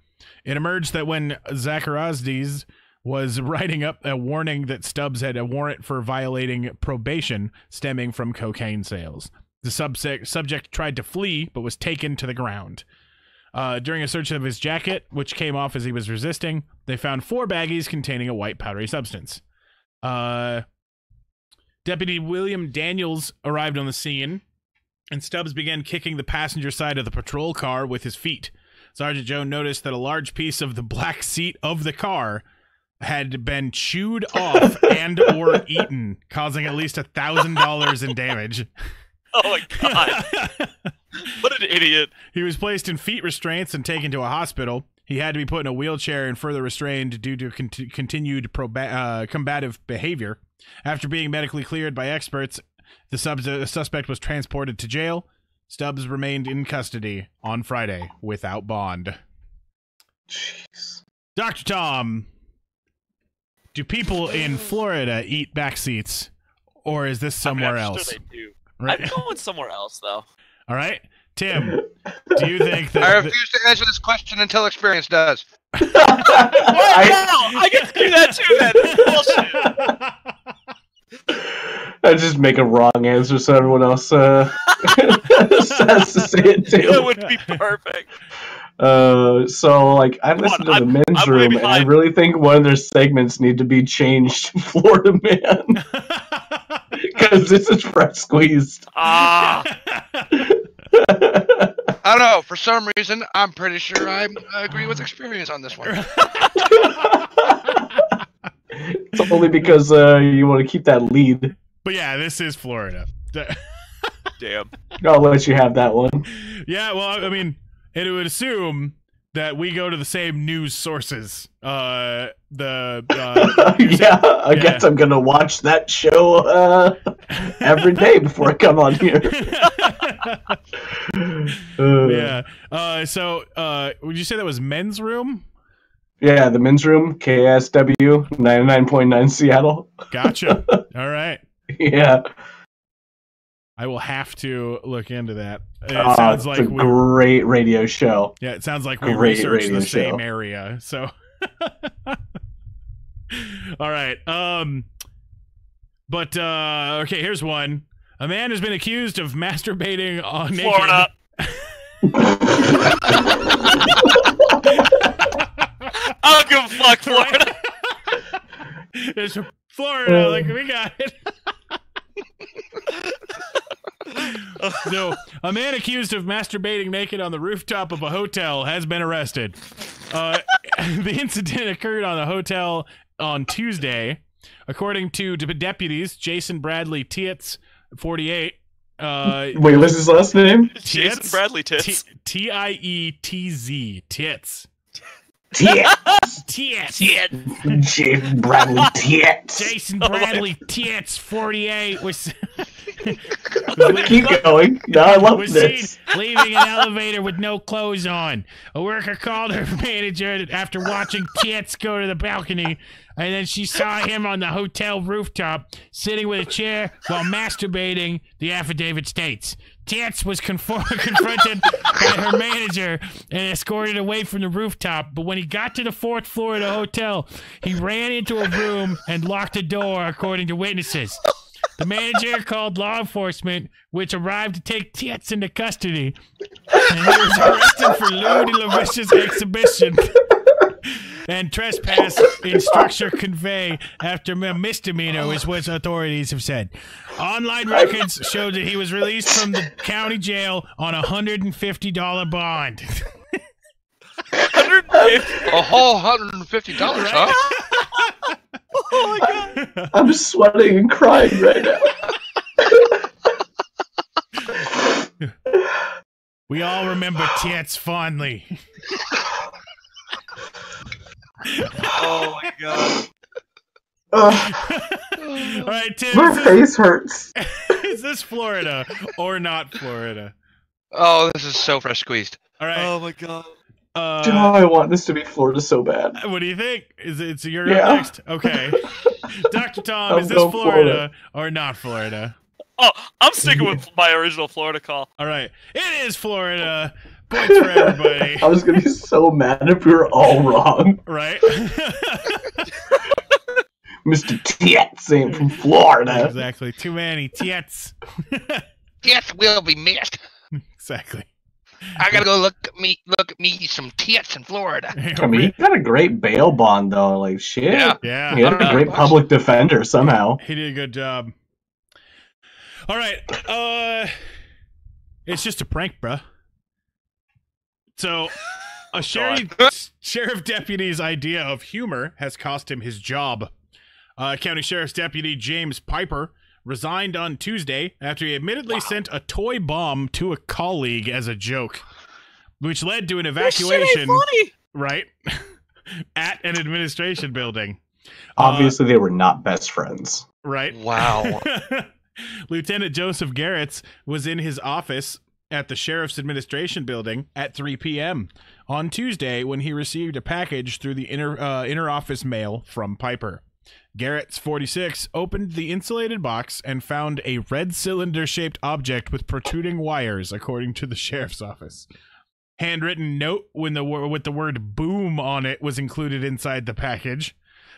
It emerged that when Zacharazdes was writing up a warning that Stubbs had a warrant for violating probation stemming from cocaine sales. The subject tried to flee, but was taken to the ground. During a search of his jacket, which came off as he was resisting, they found 4 baggies containing a white powdery substance. Deputy William Daniels arrived on the scene, and Stubbs began kicking the passenger side of the patrol car with his feet. Sergeant Jones noticed that a large piece of the black seat of the car had been chewed off and or eaten, causing at least $1,000 in damage. Oh my god. What an idiot. He was placed in feet restraints and taken to a hospital. He had to be put in a wheelchair and further restrained due to continued combative behavior. After being medically cleared by experts, the suspect was transported to jail. Stubbs remained in custody on Friday without bond. Jeez. Dr. Tom, do people in Florida eat back seats, or is this somewhere else? Sure they do. Right. I'm going somewhere else, though. All right. Tim, do you think that... I refuse to answer this question until experience does. What? No, I get to do that too, then. That's bullshit. I just make a wrong answer so everyone else has to say it too. That would be perfect. So like I listened to the men's room, and I really think one of their segments need to be changed to Florida Man, because this is fresh squeezed. Ah. I don't know. For some reason, I'm pretty sure I agree with experience on this one. It's only because you want to keep that lead. But yeah, this is Florida. Damn. I'll let you have that one. Yeah, well, I mean, it would assume that we go to the same news sources. Yeah, I guess I'm gonna watch that show every day before I come on here. Yeah. So, would you say that was men's room? Yeah, the men's room, KSW 99.9 Seattle. Gotcha. All right. Yeah. I will have to look into that. It sounds like a great radio show. Yeah, it sounds like we Great researched the radio same show. area. So, all right. But okay, here's one. A man has been accused of masturbating on Florida. I don't give a fuck, Florida. It's Florida, like we got it. So, a man accused of masturbating naked on the rooftop of a hotel has been arrested. The incident occurred on a hotel on Tuesday. According to deputies, Jason Bradley Tietz, 48. Wait, what's his last name? Jason Bradley Tits. Tietz. Tits. Tietz. Tietz. Jason Bradley Tietz. Jason Bradley Tietz, 48, was Keep going. No, I love was this. seen leaving an elevator with no clothes on. A worker called her manager after watching Tietz go to the balcony, and then she saw him on the hotel rooftop sitting with a chair while masturbating, the affidavit states. Tietz was confronted by her manager and escorted away from the rooftop, but when he got to the 4th floor of the hotel, he ran into a room and locked the door, according to witnesses. The manager called law enforcement, which arrived to take Tietz into custody, and he was arrested for lewd and lascivious exhibition and trespass in structure convey after a misdemeanor, is what authorities have said. Online records showed that he was released from the county jail on a $150 bond. A whole $150, huh? Oh my god. I'm sweating and crying right now. We all remember Tietz fondly. Oh my god. All right, Tim. My face hurts. Is this Florida or not Florida? Oh, this is so fresh squeezed. All right. Oh my god. Oh, I want this to be Florida so bad. What do you think? Is it your Yeah. next? Okay. Dr. Tom, I'm is this going Florida or not Florida? Oh, I'm sticking with my original Florida call. All right. It is Florida. Points for everybody. I was gonna be so mad if we were all wrong. Right? Mr. Tietz ain't from Florida. Exactly. Too many Tietz. Yes, will be missed. Exactly. I gotta go look at me some tits in Florida. I mean, he got a great bail bond though. Like shit. Yeah. He had a great public defender somehow. He did a good job. All right. It's just a prank, bruh. So, a sheriff deputy's idea of humor has cost him his job. County Sheriff's Deputy James Piper resigned on Tuesday after he admittedly sent a toy bomb to a colleague as a joke, which led to an evacuation. This shit ain't funny. Right? At an administration building. Obviously, they were not best friends. Right? Wow. Lieutenant Joseph Garretts was in his office at the Sheriff's Administration Building at 3 p.m. on Tuesday when he received a package through the inner office mail from Piper. Garretts, 46, opened the insulated box and found a red cylinder-shaped object with protruding wires, according to the sheriff's office. Handwritten note with the word boom on it was included inside the package.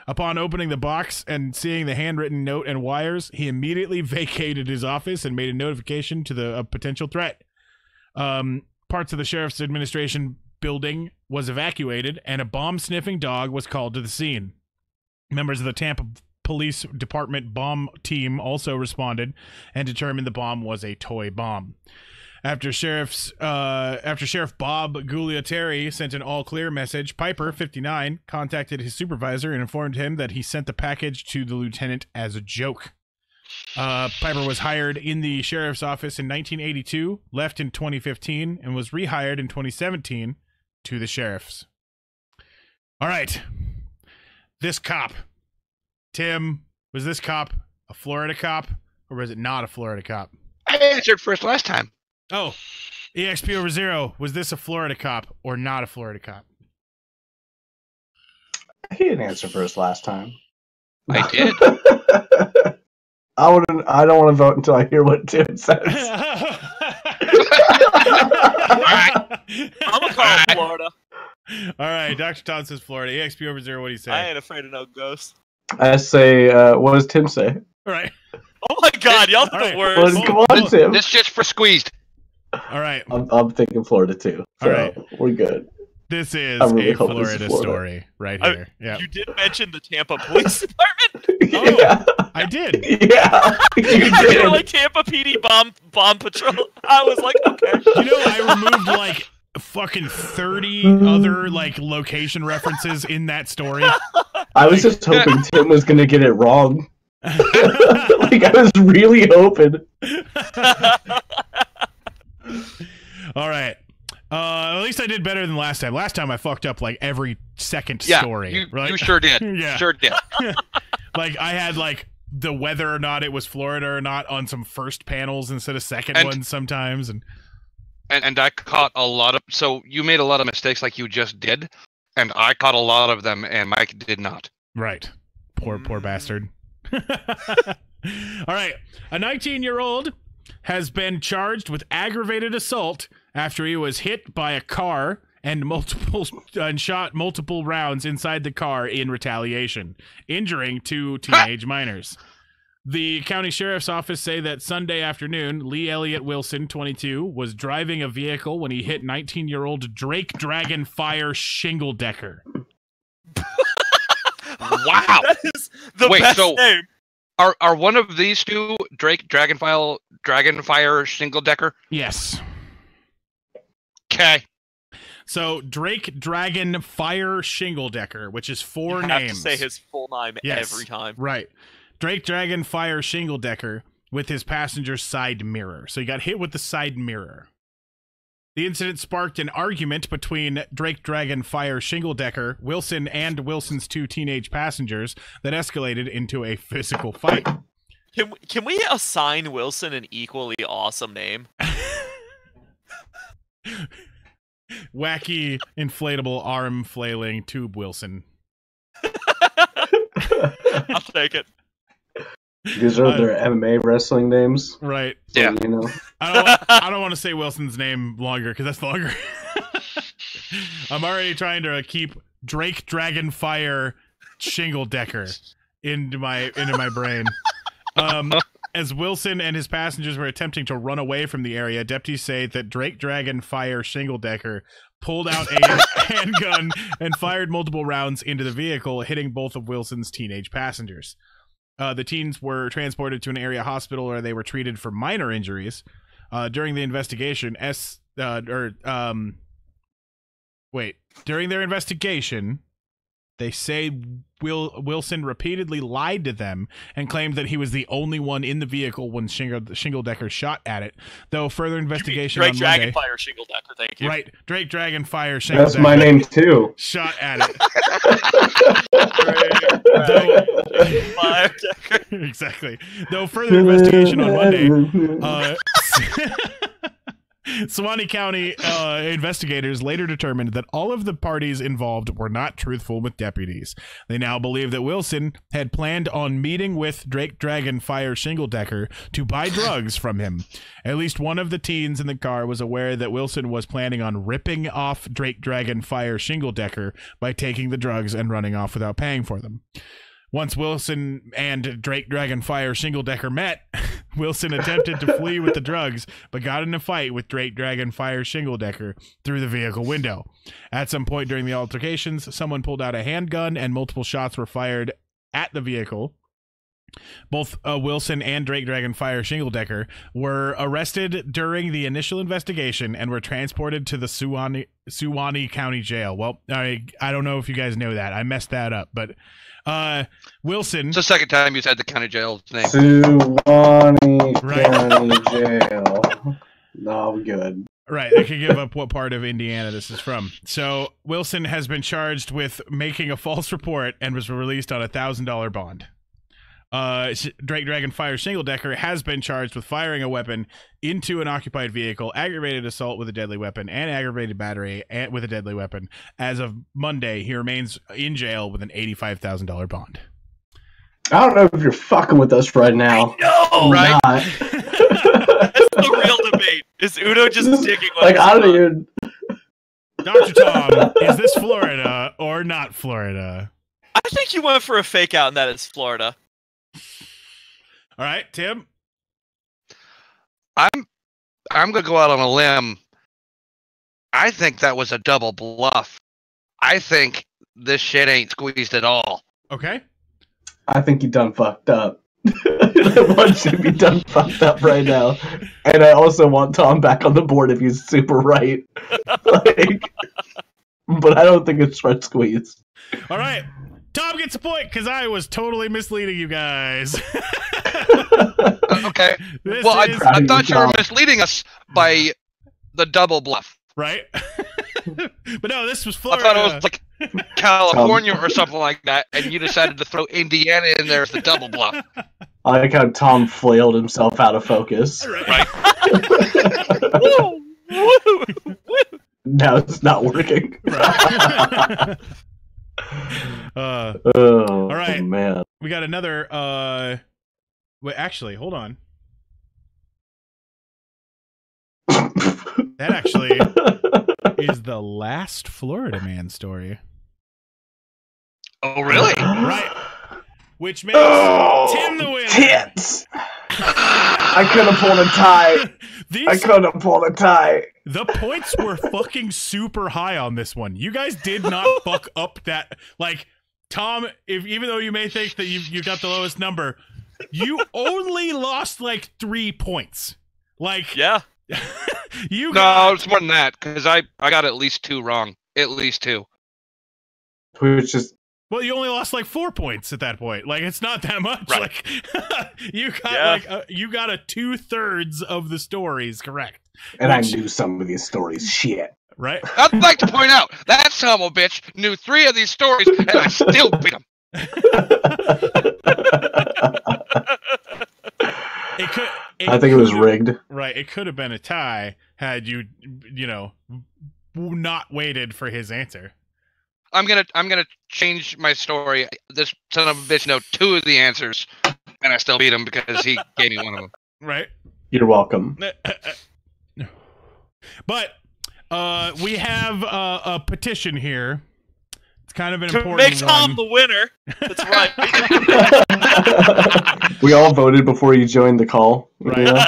Upon opening the box and seeing the handwritten note and wires, he immediately vacated his office and made a notification to the potential threat. Parts of the Sheriff's Administration Building was evacuated, and a bomb-sniffing dog was called to the scene. Members of the Tampa Police Department bomb team also responded and determined the bomb was a toy bomb. After Sheriff Bob Guglielmieri sent an all-clear message, Piper, 59, contacted his supervisor and informed him that he sent the package to the lieutenant as a joke. Piper was hired in the sheriff's office in 1982, left in 2015, and was rehired in 2017 to the sheriff's. All right. This cop. Tim, was this cop a Florida cop, or was it not a Florida cop? I answered first last time. Oh, EXP over 0. Was this a Florida cop or not a Florida cop? He didn't answer first last time. I did. I don't want to vote until I hear what Tim says. I'm gonna call Florida. All right, Dr. Todd says Florida. EXP over 0. What do you say? I ain't afraid of no ghosts. I say, what does Tim say? All right. Oh my god, y'all are All the right. worst. Well, come on, Tim. This shit's for squeezed. All right. I'm thinking Florida too. So All right. we're good. This is I really a hope this is Florida Florida. story right here. Yeah. You did mention the Tampa Police Department. Oh, Yeah. I did. Yeah. You You did. were like Tampa PD bomb patrol. I was like, okay. You know, I removed like fucking 30 other like location references in that story. I was just hoping Tim was gonna get it wrong. Like I was really hoping. All right. At least I did better than last time. Last time I fucked up like every second story. You sure did. Yeah. Sure did. Like I had like the whether or not it was Florida or not on some first panels instead of second ones sometimes, and I caught a lot of. So you made a lot of mistakes like you just did, and I caught a lot of them, and Mike did not. Right. Poor bastard. All right. A 19-year-old has been charged with aggravated assault after he was hit by a car and shot multiple rounds inside the car in retaliation, injuring 2 teenage minors. The county sheriff's office say that Sunday afternoon, Lee Elliott Wilson, 22, was driving a vehicle when he hit 19-year-old Drake Dragonfire Shingledecker. Wow. That is the best name. Are one of these two Drake Dragonfire Shingledecker? Yes. Okay. So Drake Dragonfire Shingledecker, which is 4 You names. have to say his full name every time. Right. Drake Dragonfire Shingledecker with his passenger's side mirror. So he got hit with the side mirror. The incident sparked an argument between Drake Dragonfire Shingledecker, Wilson, and Wilson's 2 teenage passengers that escalated into a physical fight. Can we assign Wilson an equally awesome name? Wacky, inflatable, arm flailing Tube Wilson. I'll take it. These are their MMA wrestling names. Right. So, Yeah. you know. I don't want to say Wilson's name longer because that's longer. I'm already trying to keep Drake Dragonfire Shingledecker into my brain. As Wilson and his passengers were attempting to run away from the area, deputies say that Drake Dragonfire Shingledecker pulled out a handgun and fired multiple rounds into the vehicle, hitting both of Wilson's teenage passengers. The teens were transported to an area hospital where they were treated for minor injuries. During the investigation, during their investigation, they say Wilson repeatedly lied to them and claimed that he was the only one in the vehicle when Shingledecker shot at it. Though further investigation Drake on Monday, Dragonfire Shingledecker, thank you. right? Drake Dragonfire Shingledecker. That's my name too. Shot at it. Exactly. Though further investigation on Monday, Suwannee County investigators later determined that all of the parties involved were not truthful with deputies. They now believe that Wilson had planned on meeting with Drake Dragonfire Shingledecker to buy drugs from him. At least one of the teens in the car was aware that Wilson was planning on ripping off Drake Dragonfire Shingledecker by taking the drugs and running off without paying for them. Once Wilson and Drake Dragonfire Shingledecker met, Wilson attempted to flee with the drugs, but got in a fight with Drake Dragonfire Shingledecker through the vehicle window. At some point during the altercations, someone pulled out a handgun and multiple shots were fired at the vehicle. Both Wilson and Drake Dragonfire Shingledecker were arrested during the initial investigation and were transported to the Suwannee County Jail. Well, I don't know if you guys know that. I messed that up, but Wilson... It's the second time you said the county jail's name. Suwannee Right. County Jail. No, good. Right, I can give up what part of Indiana this is from. So, Wilson has been charged with making a false report and was released on a $1,000 bond. Drake Dragonfire Shingledecker has been charged with firing a weapon into an occupied vehicle, aggravated assault with a deadly weapon, and aggravated battery with a deadly weapon. As of Monday, he remains in jail with an $85,000 bond. I don't know if you're fucking with us right now. No, right? Not. That's the real debate. Is Uno just digging Like, I don't even... Dr. Tom, is this Florida or not Florida? I think you went for a fake out and that it's Florida. All right, Tim? I'm gonna go out on a limb. I think that was a double bluff. I think this shit ain't squeezed at all. Okay. I think you done fucked up. I want you to be done fucked up right now. And I also want Tom back on the board if he's super right. Like, but I don't think it's Fred Squeeze. All right. Tom gets a point because I was totally misleading you guys. Okay. Well, I thought you were misleading us by the double bluff. Right? But no, this was Florida. I thought it was like California or something like that, and you decided to throw Indiana in there as the double bluff. I like how Tom flailed himself out of focus. Right? Woo! Woo! Woo! Now it's not working. Right. Oh, all right. Man. We got another. Wait, actually, hold on. That actually is the last Florida man story. Oh, really? Right. Which makes Tim the winner. Tits! I could have pulled a tie. I could have pulled a tie. The points were fucking super high on this one. You guys did not fuck up that. Like, Tom, even though you may think that you got the lowest number, you only lost like 3 points. Like, Yeah. No, it's more than that, because I got at least 2 wrong. At least 2. Which is well, you only lost like 4 points at that point. Like, it's not that much. Right. Like, you got you got a 2/3 of the stories correct. and I knew some of these stories. Shit. Right? I'd like to point out, that son of a bitch knew 3 of these stories, and I still beat him. I think it was rigged. Right. It could have been a tie had you not waited for his answer. I'm gonna change my story. This son of a bitch know 2 of the answers, and I still beat him because he gave me one of them. Right. You're welcome. But we have a petition here. It's kind of an To important make Tom one. the winner. That's right. We all voted before you joined the call. Right. You know?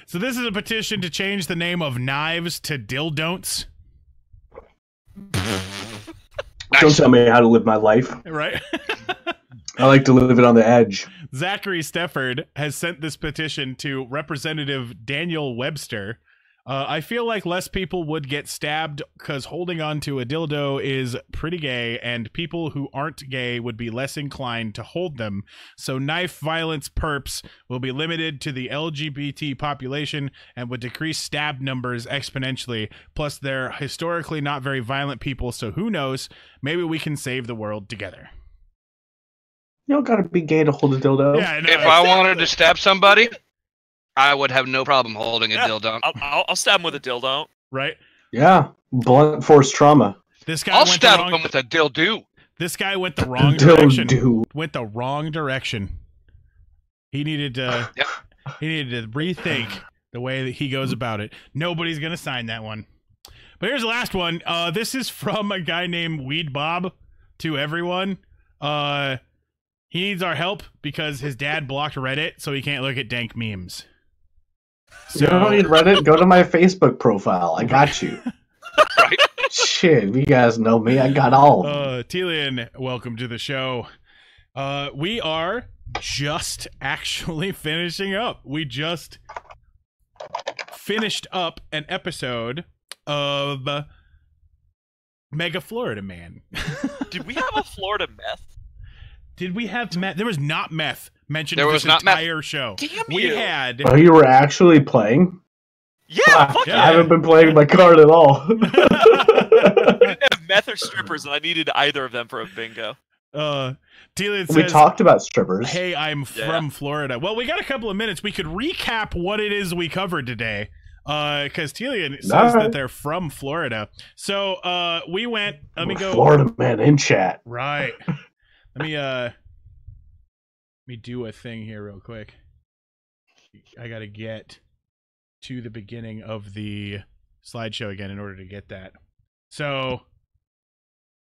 So this is a petition to change the name of knives to dildon'ts. Don't tell me how to live my life. Right. I like to live it on the edge. Zachary Stefford has sent this petition to Representative Daniel Webster. I feel like less people would get stabbed because holding on to a dildo is pretty gay, and people who aren't gay would be less inclined to hold them. So knife violence perps will be limited to the LGBT population and would decrease stab numbers exponentially. Plus, they're historically not very violent people, so who knows? Maybe we can save the world together. You don't gotta be gay to hold a dildo. Yeah, no, If I wanted to stab somebody, I would have no problem holding a Yeah. dildo. I'll stab him with a dildo. right? Yeah. Blunt force trauma. This guy I'll went stab the wrong. him with a dildo. This guy went the wrong direction. Dildo. Went the wrong direction. He needed to. Yep. He needed to rethink the way that he goes about it. Nobody's gonna sign that one. But here's the last one. This is from a guy named Weed Bob to everyone. He needs our help because his dad blocked Reddit, so he can't look at dank memes. You don't need Reddit? Go to my Facebook profile. I got you. Right? Shit, you guys know me. I got all of them. Telian, welcome to the show. We are just actually finishing up. We just finished up an episode of Mega Florida Man. Did we have a Florida meth? Did we have meth? There was not meth mentioned There in was this not meth. entire show. Damn We you. had... Oh, you were actually playing? Yeah, fuck yeah. I haven't been playing my card at all. I didn't have meth or strippers, and I needed either of them for a bingo. Telian We says, talked about strippers. hey, I'm from Florida. Well, we got a couple of minutes. We could recap what it is we covered today. Because Telian says that they're from Florida. So we went... Let me go... Florida man in chat. Right. Let me do a thing here real quick. I gotta get to the beginning of the slideshow again in order to get that. So,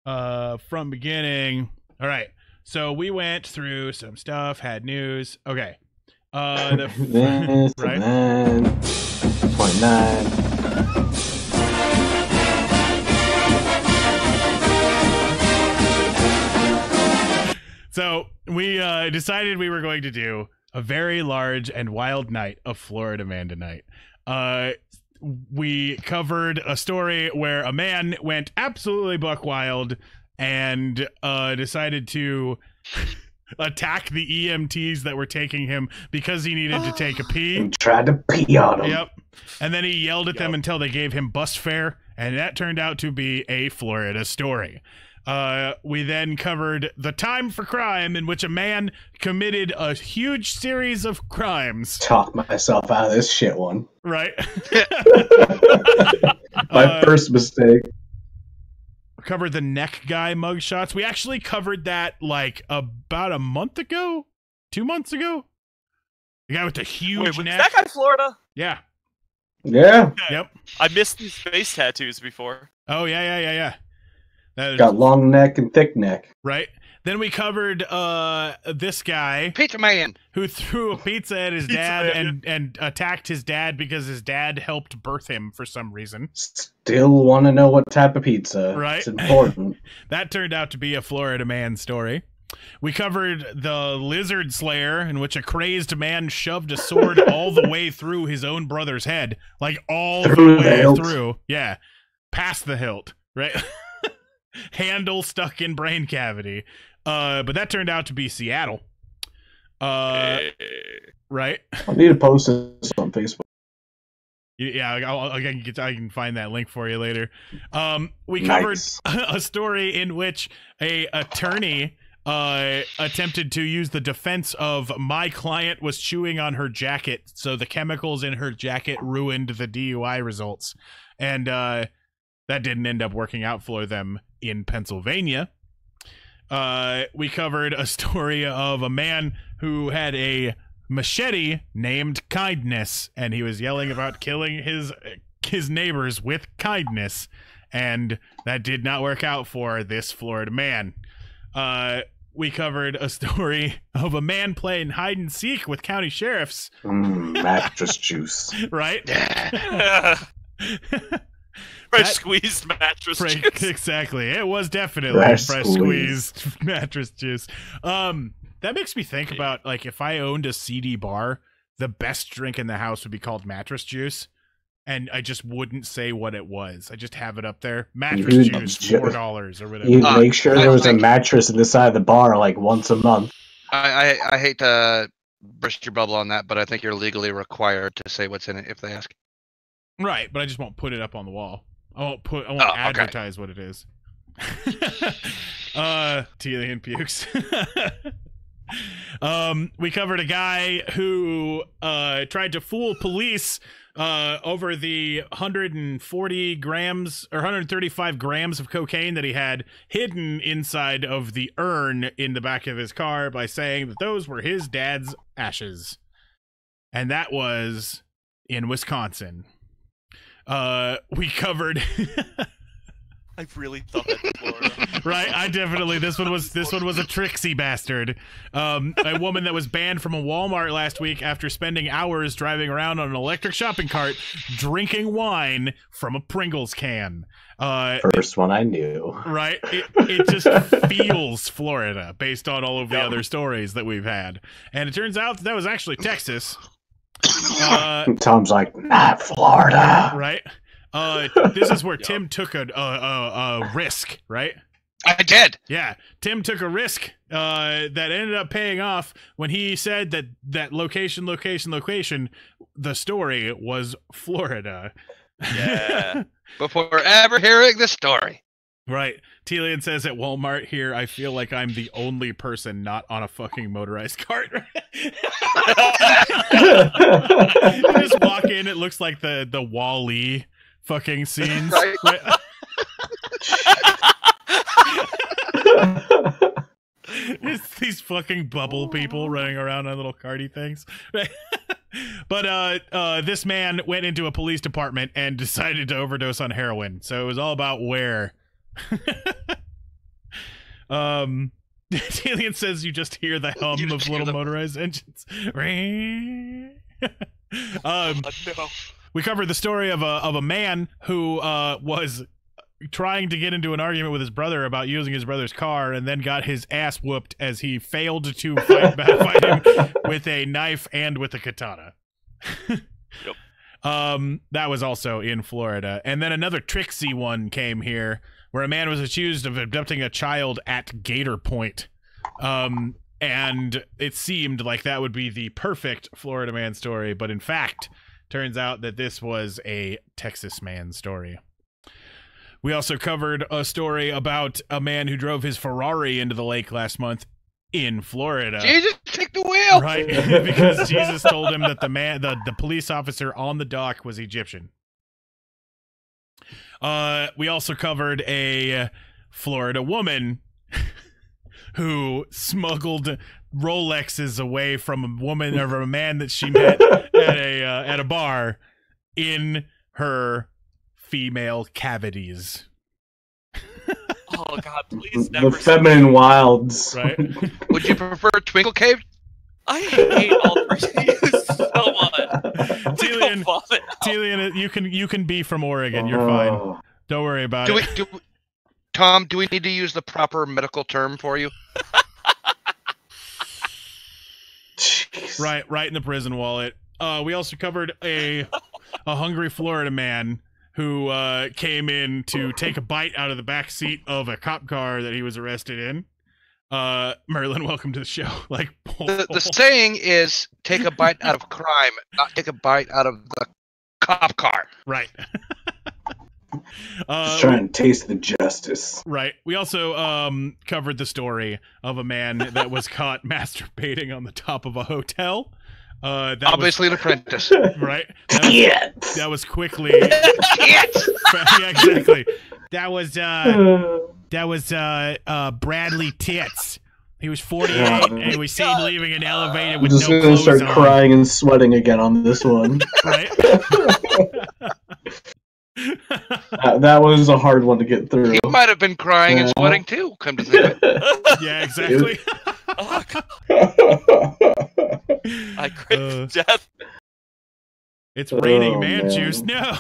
from beginning. All right. So we went through some stuff, had news. Okay. This right. and then 29. So we decided we were going to do a very large and wild night of Florida Man tonight. We covered a story where a man went absolutely buck wild and decided to attack the EMTs that were taking him because he needed to take a pee. And tried to pee on him. Yep. And then he yelled at them until they gave him bus fare, and that turned out to be a Florida story. We then covered the time for crime, in which a man committed a huge series of crimes. Talk myself out of this shit one. Right? My first mistake. Covered the neck guy mugshots. We actually covered that like about a month ago, 2 months ago. The guy with the huge Wait, neck. was that guy Florida? Yeah. Yeah. Yep. I missed these face tattoos before. Oh yeah. That is, Got long neck and thick neck. right. Then we covered this guy Pizza Man. who threw a pizza at his dad and attacked his dad because his dad helped birth him for some reason. Still want to know what type of pizza. Right. It's important. That turned out to be a Florida Man story. We covered the Lizard Slayer, in which a crazed man shoved a sword all the way through his own brother's head. Like all Through the the way hilt. through. Yeah. Past the hilt. Right? Handle stuck in brain cavity. But that turned out to be Seattle. Right? I need to post this on Facebook. Yeah, I can find that link for you later. We covered Nice. a story in which a attorney attempted to use the defense of my client was chewing on her jacket, so the chemicals in her jacket ruined the DUI results. And that didn't end up working out for them in Pennsylvania. We covered a story of a man who had a machete named Kindness, and he was yelling about killing his neighbors with kindness, and that did not work out for this Florida man. We covered a story of a man playing hide and seek with county sheriffs. Mattress juice. Right? Fresh squeezed mattress juice. Exactly. It was definitely Fresh fresh squeezed mattress juice. That makes me think about, like, if I owned a CD bar, the best drink in the house would be called mattress juice, and I just wouldn't say what it was. I just have it up there. Mattress You'd juice, ju- $4 or whatever. You make sure there was a think- mattress in the side of the bar like once a month. I hate to burst your bubble on that, but I think you're legally required to say what's in it if they ask. Right, but I just won't put it up on the wall. I won't okay. advertise what it is. Telian pukes. We covered a guy who tried to fool police over the 140 grams or 135 grams of cocaine that he had hidden inside of the urn in the back of his car by saying that those were his dad's ashes. And that was in Wisconsin. We covered I really thought that was Florida. right. I definitely this one was a tricksy bastard. A woman that was banned from a Walmart last week after spending hours driving around on an electric shopping cart drinking wine from a Pringles can. First one I knew. Right. It just feels Florida based on all of the other stories that we've had. And it turns out that was actually Texas. Tom's like, not Florida. Right. This is where Tim took a risk, right? I did. Yeah, Tim took a risk that ended up paying off when he said that location, the story was Florida. Yeah. Before ever hearing the story. Right. Telian says at Walmart here, I feel like I'm the only person not on a fucking motorized cart. You just walk in, it looks like the Wall-E fucking scenes. Right. It's these fucking bubble people running around on little carty things. But this man went into a police department and decided to overdose on heroin. So it was all about where. Alien says you just hear the hum of little motorized engines. No. We covered the story of a man who was trying to get into an argument with his brother about using his brother's car, and then got his ass whooped as he failed to fight him with a knife and with a katana. Yep. That was also in Florida. And then another tricksy one came here, where a man was accused of abducting a child at Gator Point. And it seemed like that would be the perfect Florida man story, but in fact, turns out that this was a Texas man story. We also covered a story about a man who drove his Ferrari into the lake last month in Florida. Jesus, take the wheel! Right, because Jesus told him that the police officer on the dock was Egyptian. We also covered a Florida woman who smuggled Rolexes away from a woman or a man that she met at a bar in her female cavities. Oh God, please never. The feminine wilds. Right? Would you prefer Twinkle Cave? I hate all three of you so much. Telian, Go vomit. Telian, you can be from Oregon. You're fine. Don't worry about it. Tom, do we need to use the proper medical term for you? Right in the prison wallet. We also covered a hungry Florida man who came in to take a bite out of the back seat of a cop car that he was arrested in. Merlin, welcome to the show. The saying is, take a bite out of crime, not take a bite out of the cop car. Right. Just trying to taste the justice. Right. We also covered the story of a man that was caught masturbating on the top of a hotel. Obviously an apprentice. Right. That was quickly. Yes. Yeah, exactly. That was Bradley Tits. He was 48 and he was seen leaving an elevator with I'm just no gonna clothes start on. crying and sweating again on this one. Right. That was a hard one to get through. He might have been crying and sweating too, come to think of it. Yeah, exactly. I cringe to death. It's raining man. juice. No.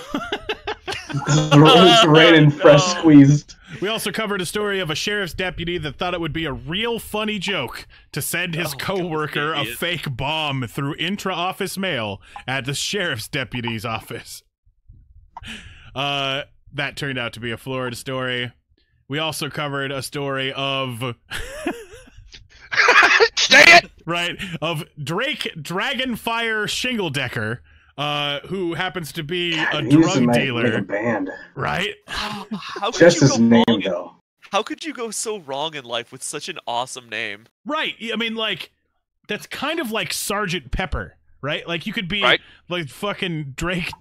It's raining fresh squeezed. We also covered a story of a sheriff's deputy that thought it would be a real funny joke to send his coworker a fake bomb through intra-office mail at the sheriff's deputy's office. That turned out to be a Florida story. We also covered a story of Say it! right, of Drake Dragonfire Shingledecker, who happens to be a drug dealer. Make a band. Right? How could Just you his go name, wrong though. How could you go so wrong in life with such an awesome name? Right. I mean, like, that's kind of like Sergeant Pepper, right? Like, you could be like fucking Drake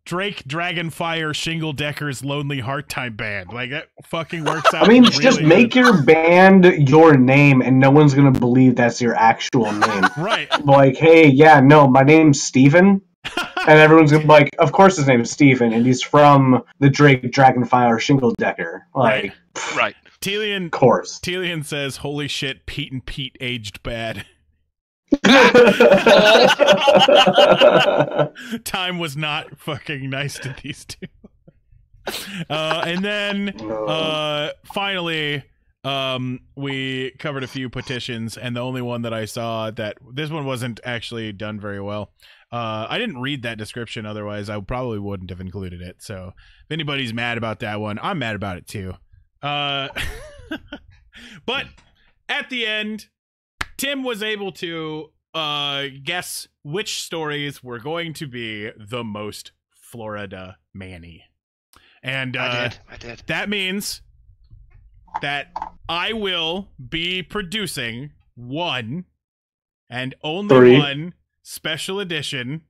Dragonfire Shingledecker's Lonely Heart Time Band. Like, that fucking works out. I mean, really just make good. your band your name, and no one's gonna believe that's your actual name. Right. Like, hey, yeah, no, my name's Steven. And everyone's gonna be like, of course his name is Steven, and he's from the Drake Dragonfire Shingledecker. Like, Right. Telian, of course. Telian says, holy shit, Pete and Pete aged bad. Time was not fucking nice to these two. And then finally we covered a few petitions, and the only one that I saw that this one wasn't actually done very well. I didn't read that description, otherwise I probably wouldn't have included it. So if anybody's mad about that one, I'm mad about it too. But at the end, Tim was able to guess which stories were going to be the most Florida Manny. And I did. That means that I will be producing one and only one special edition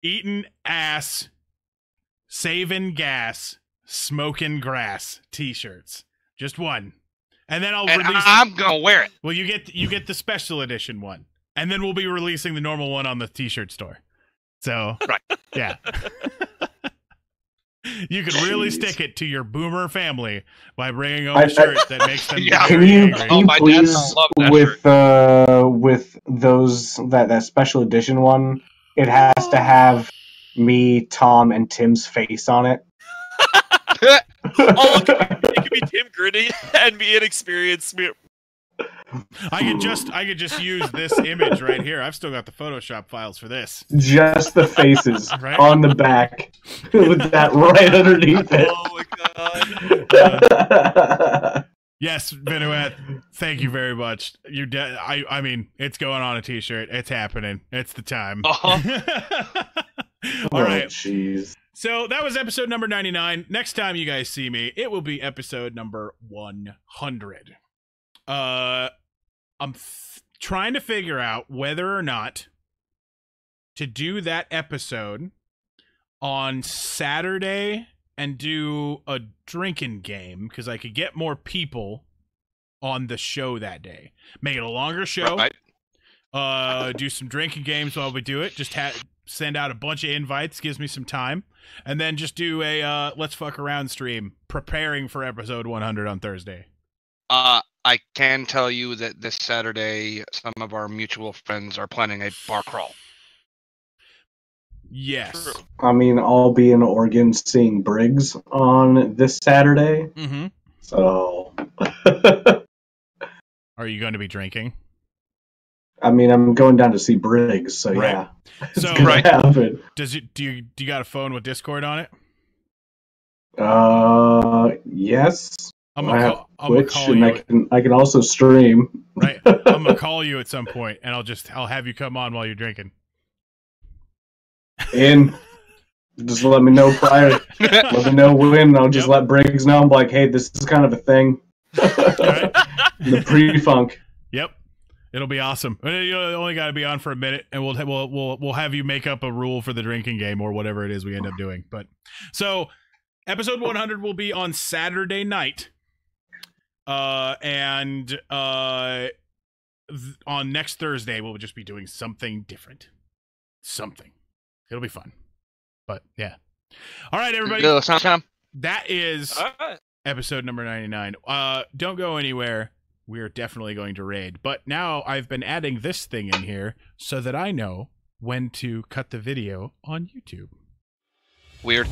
eating ass, saving gas, smoking grass t-shirts. Just one. And then I'm gonna wear it. Well, you get the special edition one, and then we'll be releasing the normal one on the t-shirt store. So, right, yeah, you could really stick it to your boomer family by bringing home a shirt that makes them. Yeah. Can you my please, dad love that with those that special edition one, it has to have me, Tom, and Tim's face on it. Oh, it could be Tim grinning and me inexperienced. I could just use this image right here. I've still got the Photoshop files for this. Just the faces Right? on the back with that right underneath it. Oh my god. Yes, Vinuet, thank you very much. I mean, it's going on a t-shirt. It's happening. It's the time. Uh-huh. All right. Jeez. So that was episode number 99. Next time you guys see me, it will be episode number 100. I'm trying to figure out whether or not to do that episode on Saturday and do a drinking game, because I could get more people on the show that day. Make it a longer show. Right. Do some drinking games while we do it. Just send out a bunch of invites, gives me some time, and then just do a let's fuck around stream, preparing for episode 100 on Thursday. I can tell you that this Saturday, some of our mutual friends are planning a bar crawl. Yes. True. I mean, I'll be in Oregon seeing Briggs on this Saturday. Mm-hmm. So, Are you going to be drinking? I mean, I'm going down to see Briggs. So Right. yeah, it's So- gonna Right. happen. Do you got a phone with Discord on it? Yes. I'm I have gonna Twitch, call and you. I can also stream. Right. I'm gonna call you at some point, and I'll have you come on while you're drinking. In. Just let me know prior. Let me know when. I'll just Yep. let Briggs know. I'm like, hey, this is kind of a thing. Right. The pre-funk. Yep. It'll be awesome. You only got to be on for a minute, and we'll have you make up a rule for the drinking game or whatever it is we end up doing. But so episode 100 will be on Saturday night, and on next Thursday we'll just be doing something different. Something. It'll be fun. But yeah. All right, everybody. That is All right. episode number 99. Don't go anywhere. We're definitely going to raid. But now I've been adding this thing in here so that I know when to cut the video on YouTube. Weird.